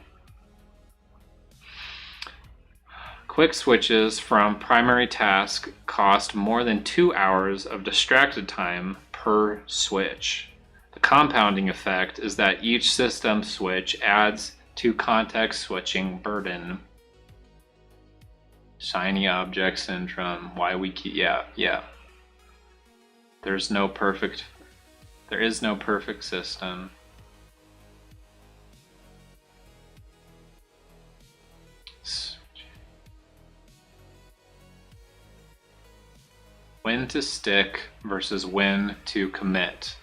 Quick switches from primary task cost more than 2 hours of distracted time per switch. The compounding effect is that each system switch adds to context switching burden. Shiny object syndrome. Why we keep, yeah. There is no perfect system. When to stick versus when to commit.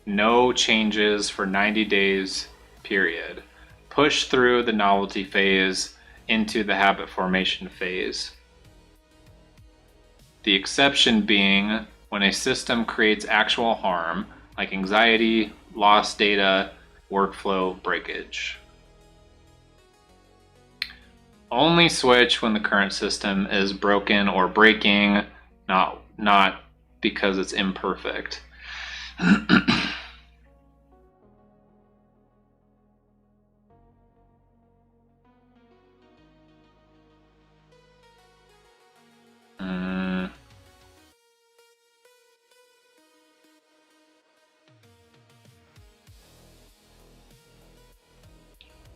No changes for 90 days, period. Push through the novelty phase into the habit formation phase. The exception being when a system creates actual harm, like anxiety, lost data, workflow breakage. Only switch when the current system is broken or breaking, not because it's imperfect.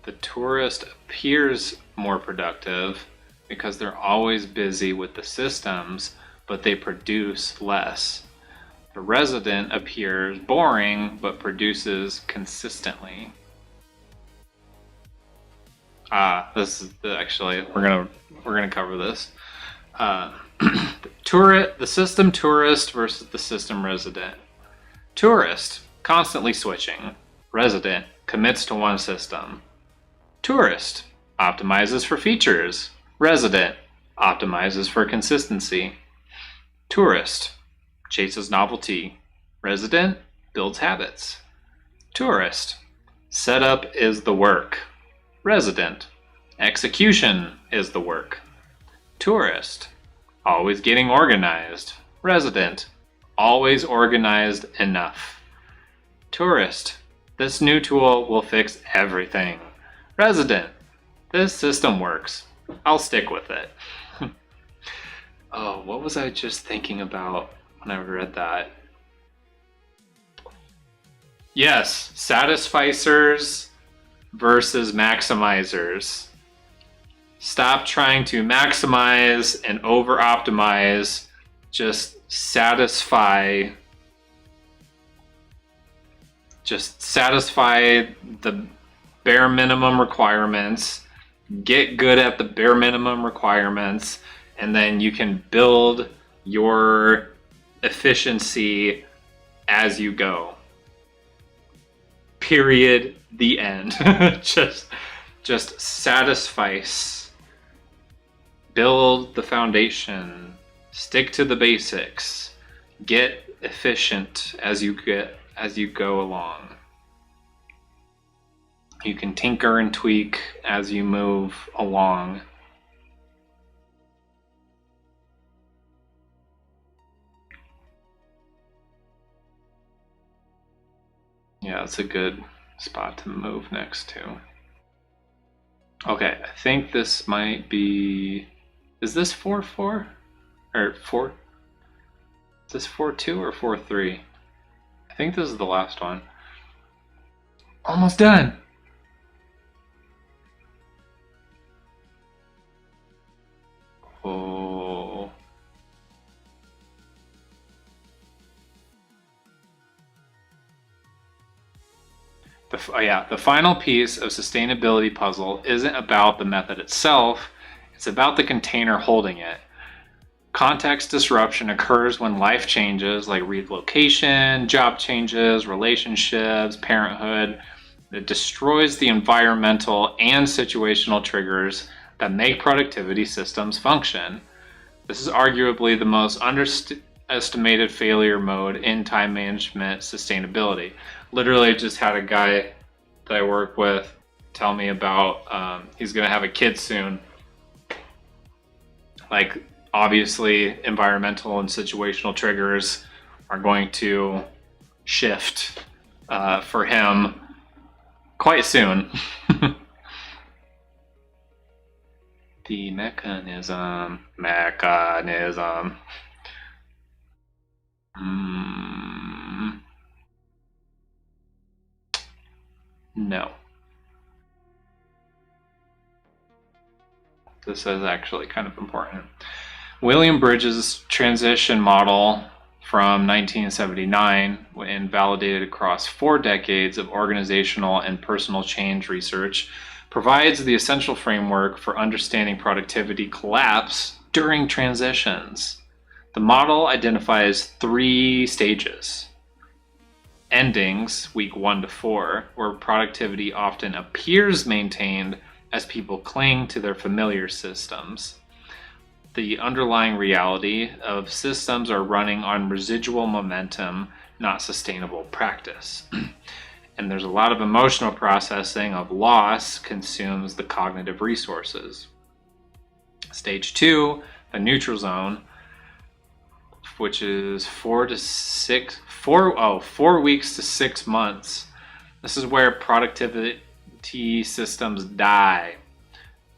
The tourist appears more productive because they're always busy with the systems, but they produce less. The resident appears boring, but produces consistently. This is actually we're gonna cover this. The system tourist versus the system resident. Tourist constantly switching. Resident commits to one system. Tourist optimizes for features. Resident optimizes for consistency. Tourist chases novelty. Resident builds habits. Tourist setup is the work. Resident execution is the work. Tourist always getting organized. Resident always organized enough. Tourist, this new tool will fix everything. Resident, this system works. I'll stick with it. Oh, what was I just thinking about when I read that? Yes, satisficers versus maximizers. Stop trying to maximize and over-optimize. Just satisfy the bare minimum requirements, get good at the bare minimum requirements, and then you can build your efficiency as you go. Period. The end. just suffice. Build the foundation. Stick to the basics. Get efficient as you go along. You can tinker and tweak as you move along. Yeah, it's a good spot to move next to. Okay, I think this might be... Is this 4-4? Or 4? Is this 4-2 or 4-3? I think this is the last one. Almost done! Oh. The final piece of sustainability puzzle isn't about the method itself, it's about the container holding it. Context disruption occurs when life changes, like relocation, job changes, relationships, parenthood. It destroys the environmental and situational triggers that make productivity systems function. This is arguably the most underestimated failure mode in time management sustainability. Literally just had a guy that I work with tell me about he's gonna have a kid soon. Like, obviously environmental and situational triggers are going to shift for him quite soon. The mechanism. No. This is actually kind of important. William Bridges' transition model from 1979 and validated across 4 decades of organizational and personal change research provides the essential framework for understanding productivity collapse during transitions. The model identifies 3 stages. Endings, week 1 to 4, where productivity often appears maintained as people cling to their familiar systems. The underlying reality of systems are running on residual momentum, not sustainable practice. And there's a lot of emotional processing of loss consumes the cognitive resources. Stage 2, the neutral zone, which is 4 weeks to 6 months. This is where productivity systems die,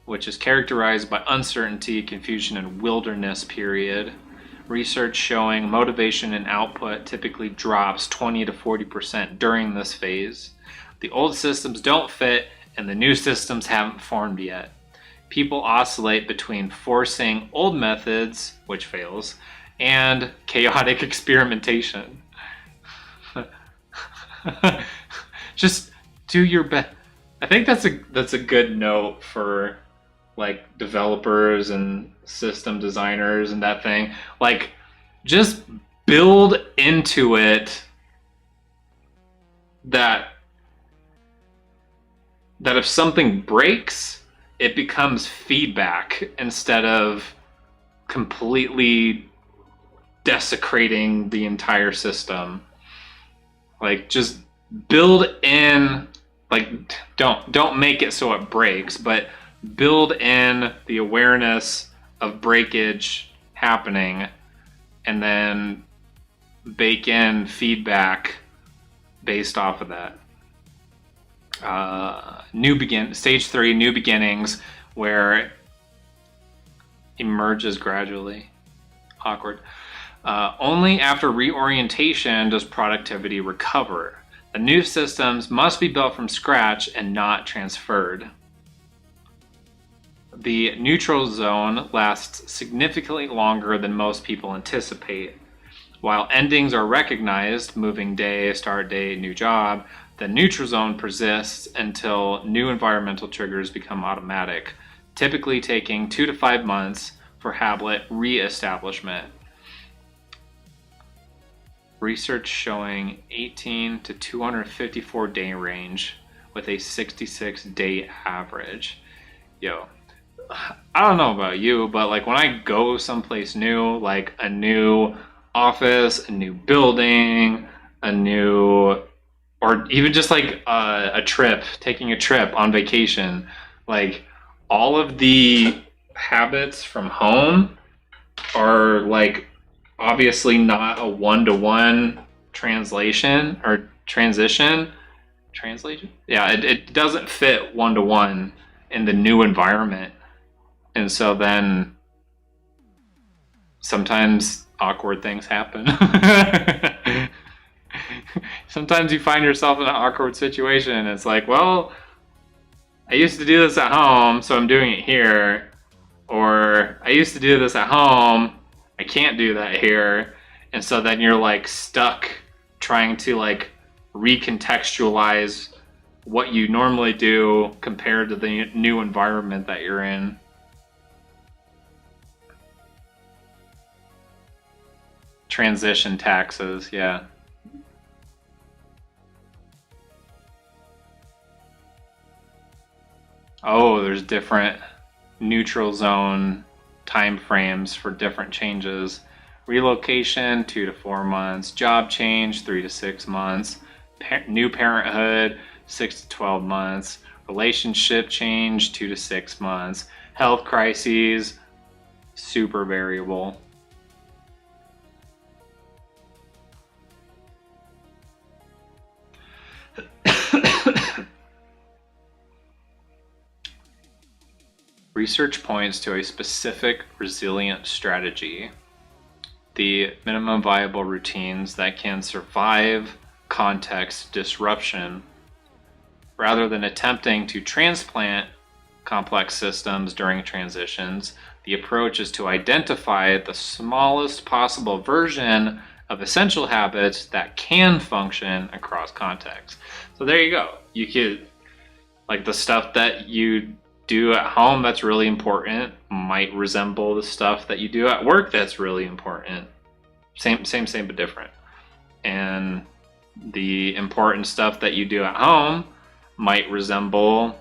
which is characterized by uncertainty, confusion, and wilderness period. Research showing motivation and output typically drops 20 to 40% during this phase. The old systems don't fit, and the new systems haven't formed yet. People oscillate between forcing old methods, which fails, and chaotic experimentation. Just do your best. I think that's a good note for like developers and system designers and that thing. Like, just build into it that if something breaks, it becomes feedback instead of completely desecrating the entire system. Like, just build in, like, don't make it so it breaks, but build in the awareness of breakage happening, and then bake in feedback based off of that. Stage 3, new beginnings, where it emerges gradually. Awkward. Only after reorientation does productivity recover. The new systems must be built from scratch and not transferred. The neutral zone lasts significantly longer than most people anticipate. While endings are recognized, moving day, start date, new job, the neutral zone persists until new environmental triggers become automatic, typically taking 2 to 5 months for habit re-establishment. Research showing 18 to 254 day range with a 66 day average. Yo, I don't know about you, but like when I go someplace new, like a new office, a new building, or even just like taking a trip on vacation, like all of the habits from home are like obviously not a one-to-one translation or translation. Yeah, it doesn't fit one-to-one in the new environment. And so then sometimes awkward things happen. Sometimes you find yourself in an awkward situation and it's like, well, I used to do this at home, so I'm doing it here. Or I used to do this at home, I can't do that here. And so then you're like stuck trying to like recontextualize what you normally do compared to the new environment that you're in. Transition taxes, yeah. Oh, there's different neutral zone time frames for different changes. Relocation, 2 to 4 months. Job change, 3 to 6 months. New parenthood, 6 to 12 months. Relationship change, 2 to 6 months. Health crises, super variable. Research points to a specific resilient strategy. the minimum viable routines that can survive context disruption. Rather than attempting to transplant complex systems during transitions, the approach is to identify the smallest possible version of essential habits that can function across contexts. So there you go. You could, like, the stuff that you do at home that's really important might resemble the stuff that you do at work that's really important. Same, but different. And the important stuff that you do at home might resemble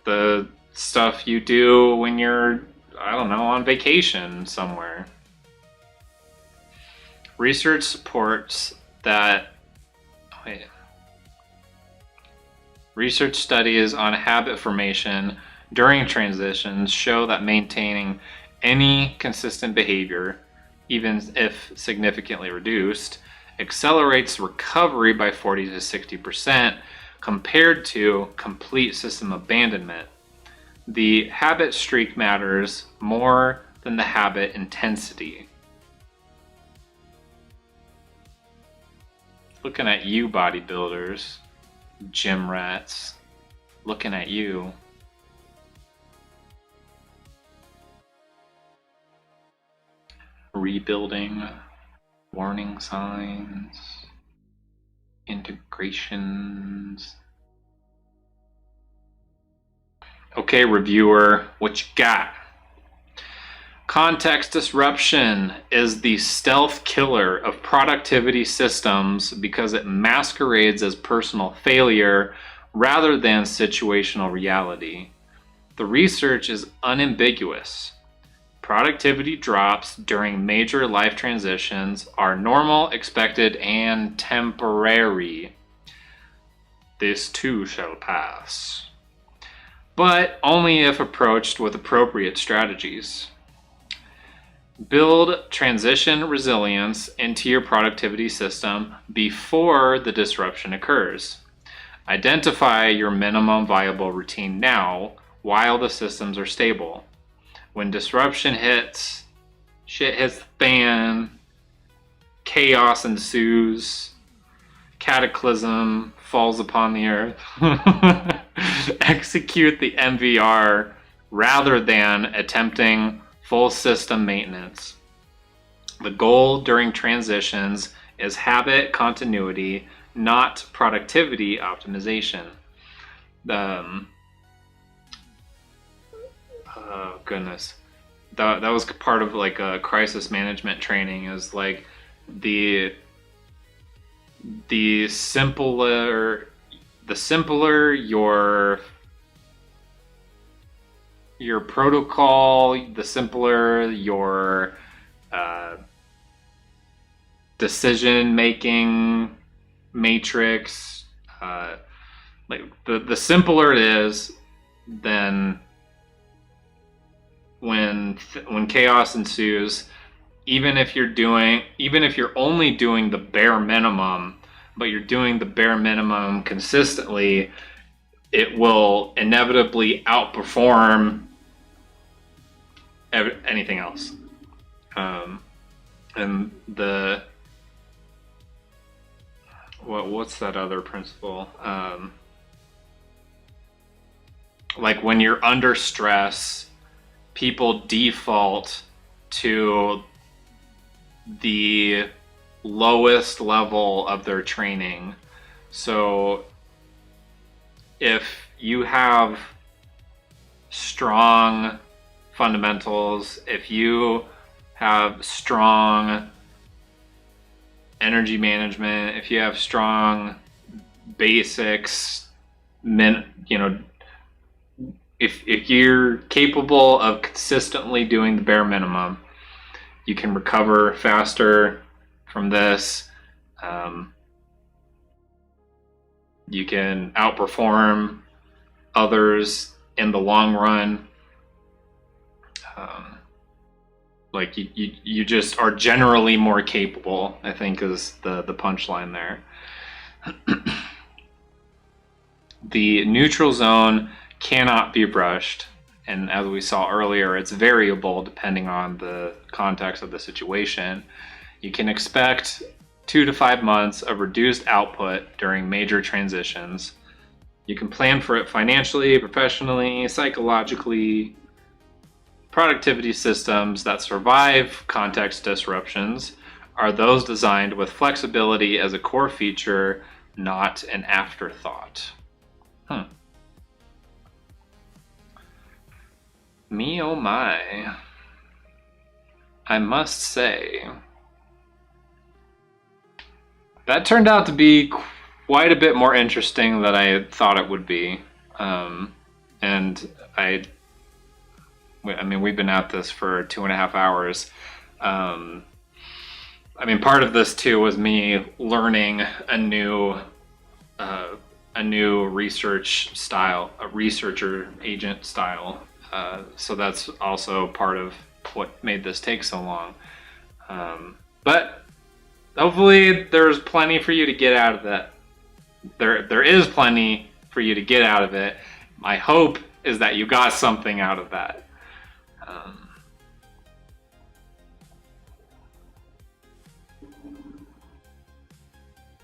the stuff you do when you're, I don't know, on vacation somewhere. Research supports that. Research studies on habit formation during transitions show that maintaining any consistent behavior, even if significantly reduced, accelerates recovery by 40 to 60% compared to complete system abandonment. The habit streak matters more than the habit intensity. Looking at you, bodybuilders, gym rats, looking at you. Rebuilding, warning signs, integrations. Okay, reviewer, what you got? Context disruption is the stealth killer of productivity systems because it masquerades as personal failure rather than situational reality. The research is unambiguous. Productivity drops during major life transitions are normal, expected, and temporary. This too shall pass. But only if approached with appropriate strategies. Build transition resilience into your productivity system before the disruption occurs. Identify your minimum viable routine now while the systems are stable. When disruption hits, shit hits the fan, chaos ensues, cataclysm falls upon the earth. Execute the MVR rather than attempting full system maintenance. The goal during transitions is habit continuity, not productivity optimization. Oh goodness, that was part of like a crisis management training. Is like the simpler your protocol, the simpler your decision making matrix, like the simpler it is, then when chaos ensues, even if you're only doing the bare minimum, but you're doing the bare minimum consistently, it will inevitably outperform anything else. And what's that other principle? Like when you're under stress, people default to the lowest level of their training. So if you have strong fundamentals, if you have strong energy management, if you have strong basics, if you're capable of consistently doing the bare minimum, you can recover faster from this. You can outperform others in the long run. Like you just are generally more capable, I think, is the punchline there. The neutral zone cannot be brushed. and as we saw earlier, it's variable depending on the context of the situation. You can expect 2 to 5 months of reduced output during major transitions. You can plan for it financially, professionally, psychologically. Productivity systems that survive context disruptions are those designed with flexibility as a core feature, not an afterthought. Me oh my. I must say, that turned out to be quite a bit more interesting than I thought it would be. And I mean, we've been at this for 2.5 hours. I mean, part of this too was me learning a new research style, a researcher agent style. So that's also part of what made this take so long. But hopefully there's plenty for you to get out of that. There is plenty for you to get out of it. My hope is that you got something out of that.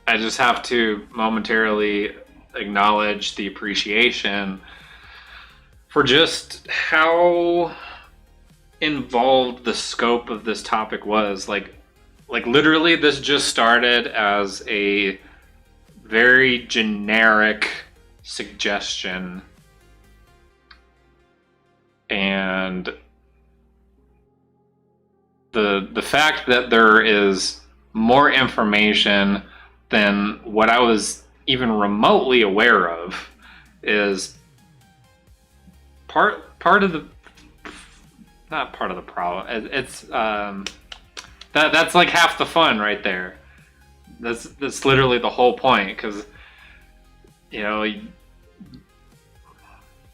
I just have to momentarily acknowledge the appreciation for just how involved the scope of this topic was. Like literally this just started as a very generic suggestion, and the fact that there is more information than what I was even remotely aware of is part of the, not part of the problem. It's that's like half the fun right there. That's literally the whole point, because you know,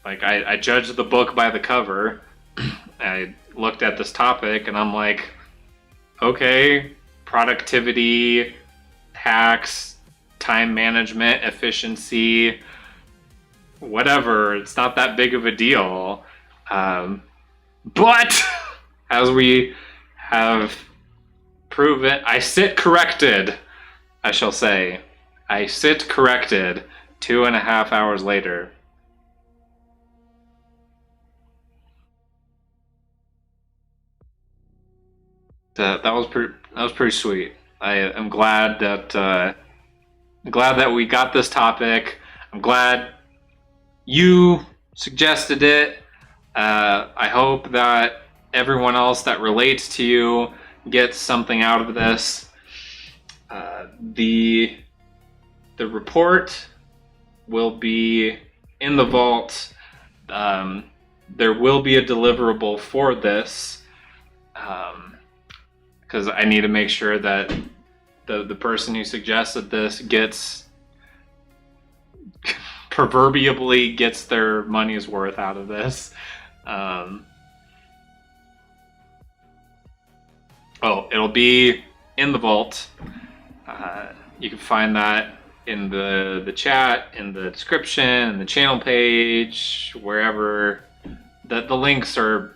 like I judged the book by the cover. I looked at this topic and I'm like, okay, productivity hacks, time management, efficiency, whatever. It's not that big of a deal. But as we have proven, I sit corrected, I shall say. I sit corrected 2.5 hours later. That was pretty sweet. I am glad that we got this topic. I'm glad you suggested it. I hope that everyone else that relates to you gets something out of this. The report will be in the vault. There will be a deliverable for this, because I need to make sure that the person who suggested this proverbially gets their money's worth out of this. It'll be in the vault. You can find that in the chat, in the description, in the channel page, wherever. The links are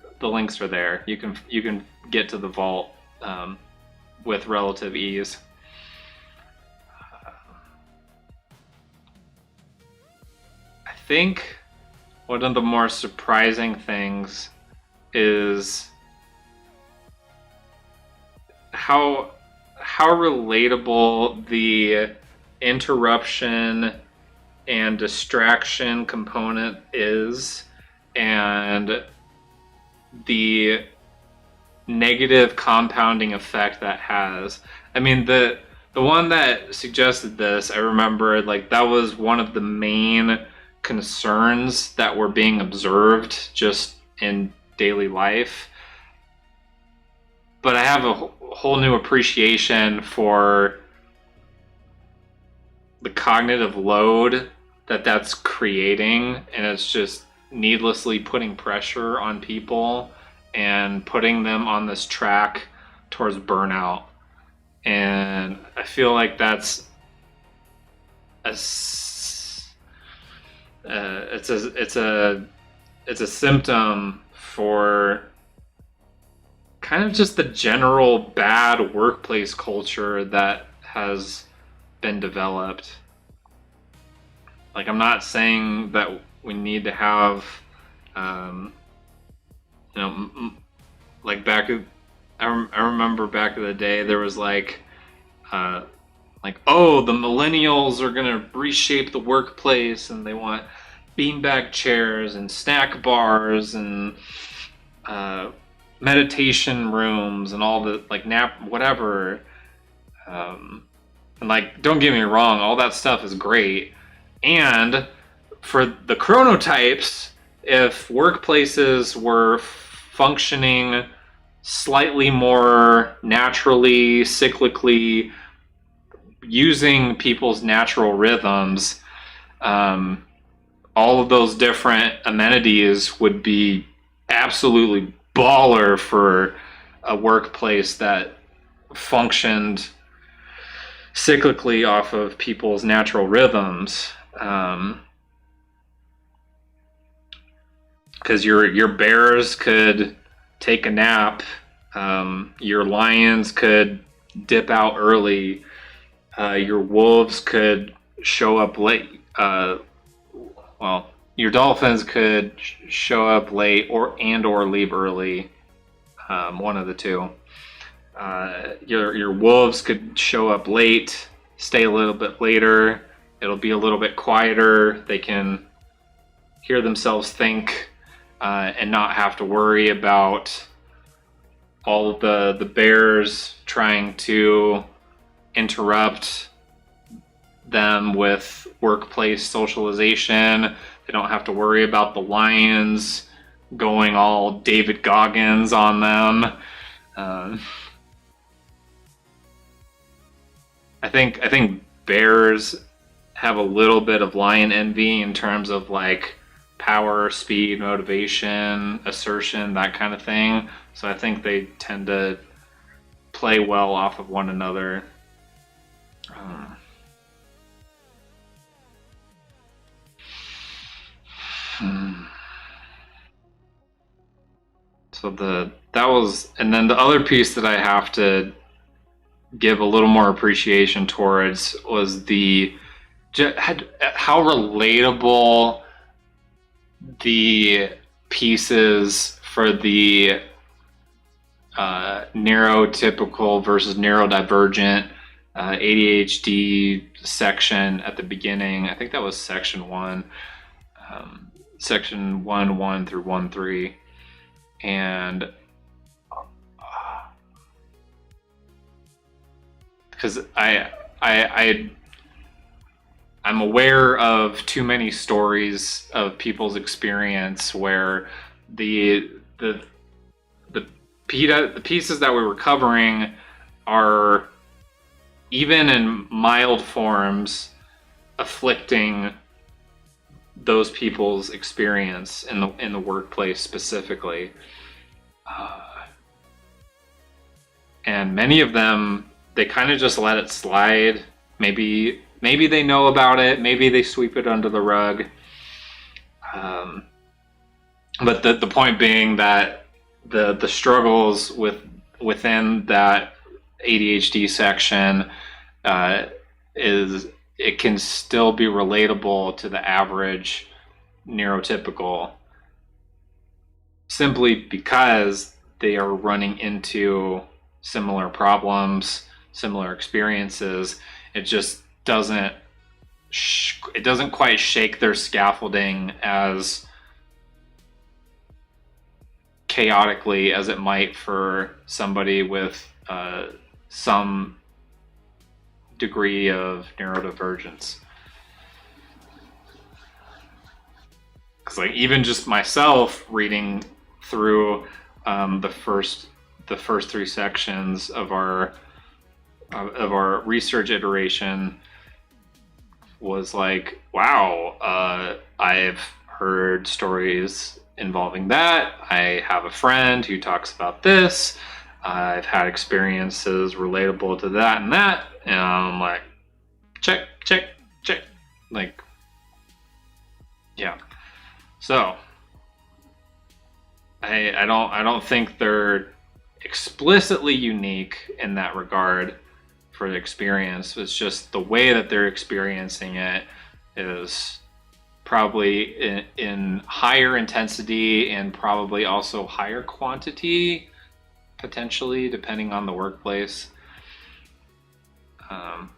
there. You can get to the vault with relative ease. I think one of the more surprising things is how relatable the interruption and distraction component is, and the negative compounding effect that has. I mean, the one that suggested this, I remember, like, that was one of the main concerns that were being observed just in daily life. But I have a whole new appreciation for the cognitive load that that's creating, and it's just needlessly putting pressure on people and putting them on this track towards burnout. And I feel like that's it's a it's a symptom for kind of just the general bad workplace culture that has been developed. Like, I'm not saying that we need to have, you know, like I remember back in the day there was oh, the millennials are gonna reshape the workplace and they want beanbag chairs and snack bars and meditation rooms and all the like nap whatever. And like, don't get me wrong, all that stuff is great. And for the chronotypes, if workplaces were functioning slightly more naturally, cyclically, using people's natural rhythms, all of those different amenities would be absolutely baller for a workplace that functioned cyclically off of people's natural rhythms. Because your bears could take a nap, your lions could dip out early, your wolves could show up late. Your dolphins could show up late or leave early. One of the two. Your wolves could show up late, stay a little bit later. It'll be a little bit quieter. They can hear themselves think and not have to worry about all of the bears trying to interrupt them with workplace socialization. They don't have to worry about the lions going all David Goggins on them. I think bears have a little bit of lion envy in terms of like power, speed, motivation, assertion, that kind of thing. So I think they tend to play well off of one another. And then the other piece that I have to give a little more appreciation towards was how relatable the pieces for the neurotypical versus neurodivergent ADHD section at the beginning. I think that was section 1, section 1 through 1.3, and because I'm aware of too many stories of people's experience where the pieces that we were covering are, even in mild forms, afflicting those people's experience in the workplace specifically, and many of them, they kind of just let it slide. Maybe they know about it. Maybe they sweep it under the rug. But the point being that the struggles within that ADHD section it can still be relatable to the average neurotypical, simply because they are running into similar problems, similar experiences. It just doesn't quite shake their scaffolding as chaotically as it might for somebody with some degree of neurodivergence. Because like, even just myself reading through the first 3 sections of our research iteration was like, wow, I've heard stories involving that. I have a friend who talks about this. I've had experiences relatable to that and that. And I'm like, check. Like, yeah. So I don't think they're explicitly unique in that regard for the experience. It's just the way that they're experiencing it is probably in higher intensity and probably also higher quantity, potentially, depending on the workplace.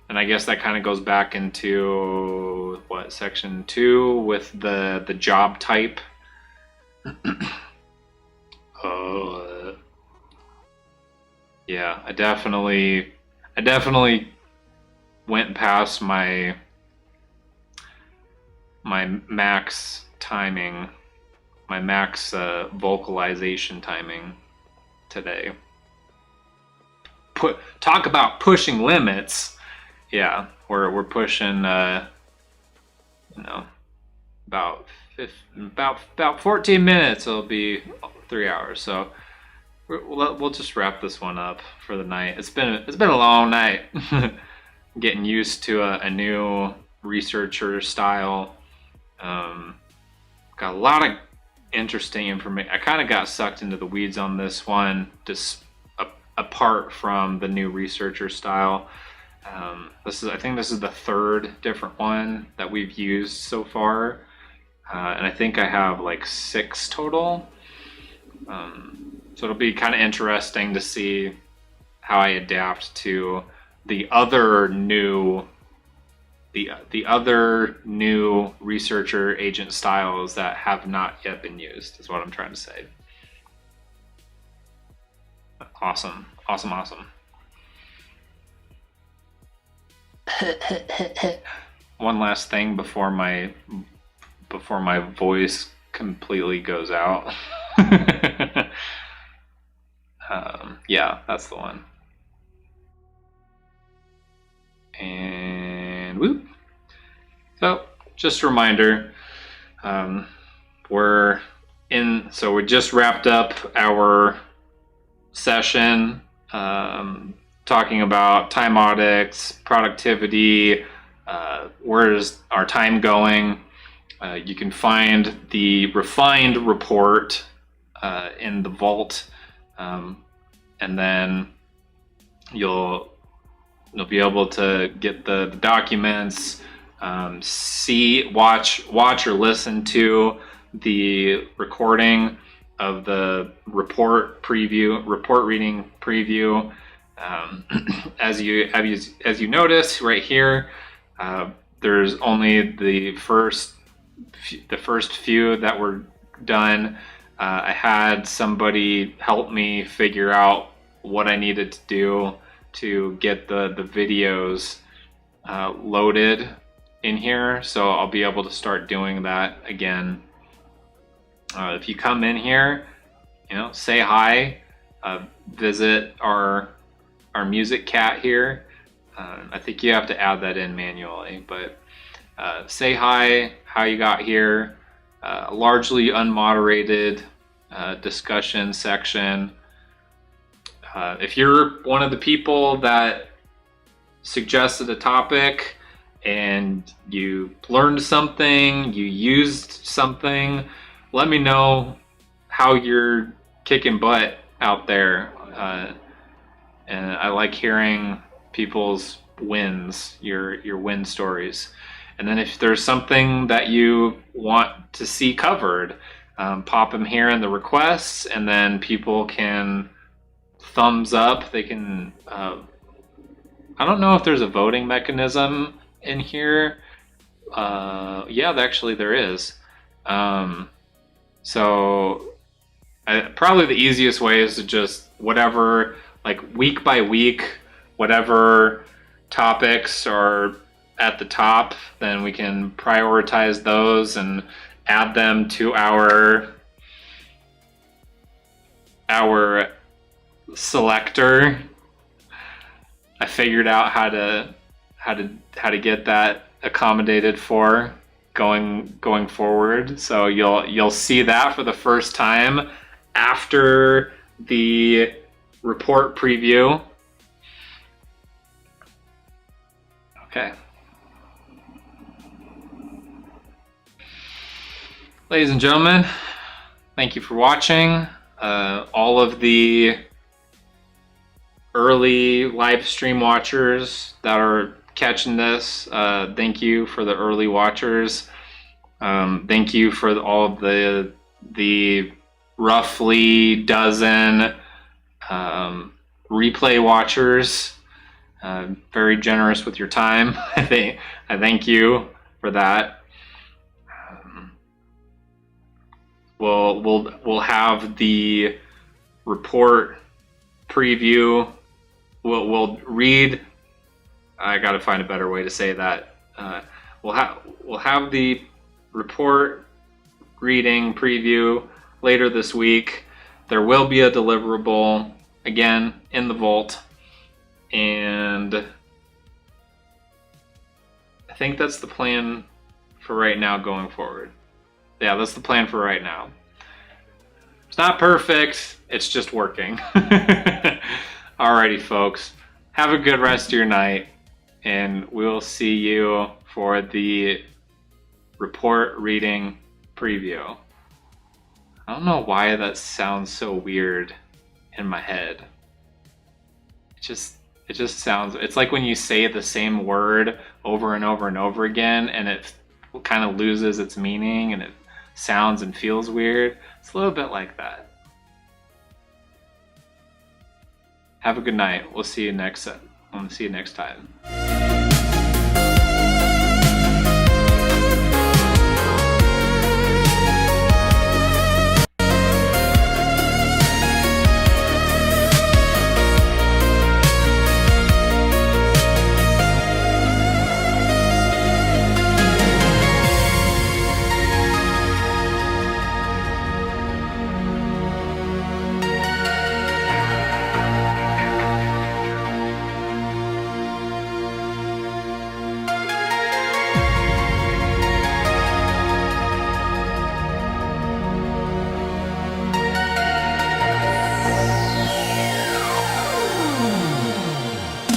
And I guess that kind of goes back into what, section 2 with the job type. Yeah, I definitely went past my max timing, my max vocalization timing today. Talk about pushing limits. Yeah, we're pushing about 14 minutes. It'll be 3 hours. So we'll just wrap this one up for the night. It's been a long night. Getting used to a new researcher style. Got a lot of interesting information. I kind of got sucked into the weeds on this one, just apart from the new researcher style. I think this is the third different one that we've used so far, and I think I have like 6 total. So it'll be kind of interesting to see how I adapt to the other new researcher agent styles that have not yet been used, is what I'm trying to say. Awesome. One last thing before my voice completely goes out. Yeah, that's the one. And whoop. So just a reminder, we just wrapped up our session talking about time audits, productivity, where's our time going. You can find the refined report in the vault, and then you'll be able to get the documents, watch or listen to the recording of the report reading preview. As you notice right here, there's only the first few that were done. I had somebody help me figure out what I needed to do to get the videos loaded in here, so I'll be able to start doing that again. If you come in here, say hi, visit our music cat here. I think you have to add that in manually, but say hi, how you got here. Largely unmoderated discussion section. If you're one of the people that suggested a topic and you learned something, you used something, let me know how you're kicking butt out there. And I like hearing people's wins, your win stories. And then if there's something that you want to see covered, pop them here in the requests, and then people can thumbs up. They can, I don't know if there's a voting mechanism in here. Yeah, actually there is. So probably the easiest way is to just whatever, like week by week, whatever topics are at the top, then we can prioritize those and add them to our selector. I figured out how to get that accommodated for going forward. So you'll see that for the first time after the report preview. Okay. Ladies and gentlemen, thank you for watching. All of the early live stream watchers that are catching this, thank you for the early watchers. Thank you for all of the roughly dozen replay watchers. Very generous with your time. I thank you for that. We'll have the report preview. We'll read. I got to find a better way to say that. We'll have the report reading preview later this week. There will be a deliverable again in the vault, and I think that's the plan for right now going forward. Yeah, that's the plan for right now. It's not perfect, it's just working. Alrighty, folks. Have a good rest of your night, and we'll see you for the report reading preview. I don't know why that sounds so weird in my head. It just sounds, it's like when you say the same word over and over and over again, and it kind of loses its meaning, and it sounds and feels weird. It's a little bit like that. Have a good night. We'll see you next time.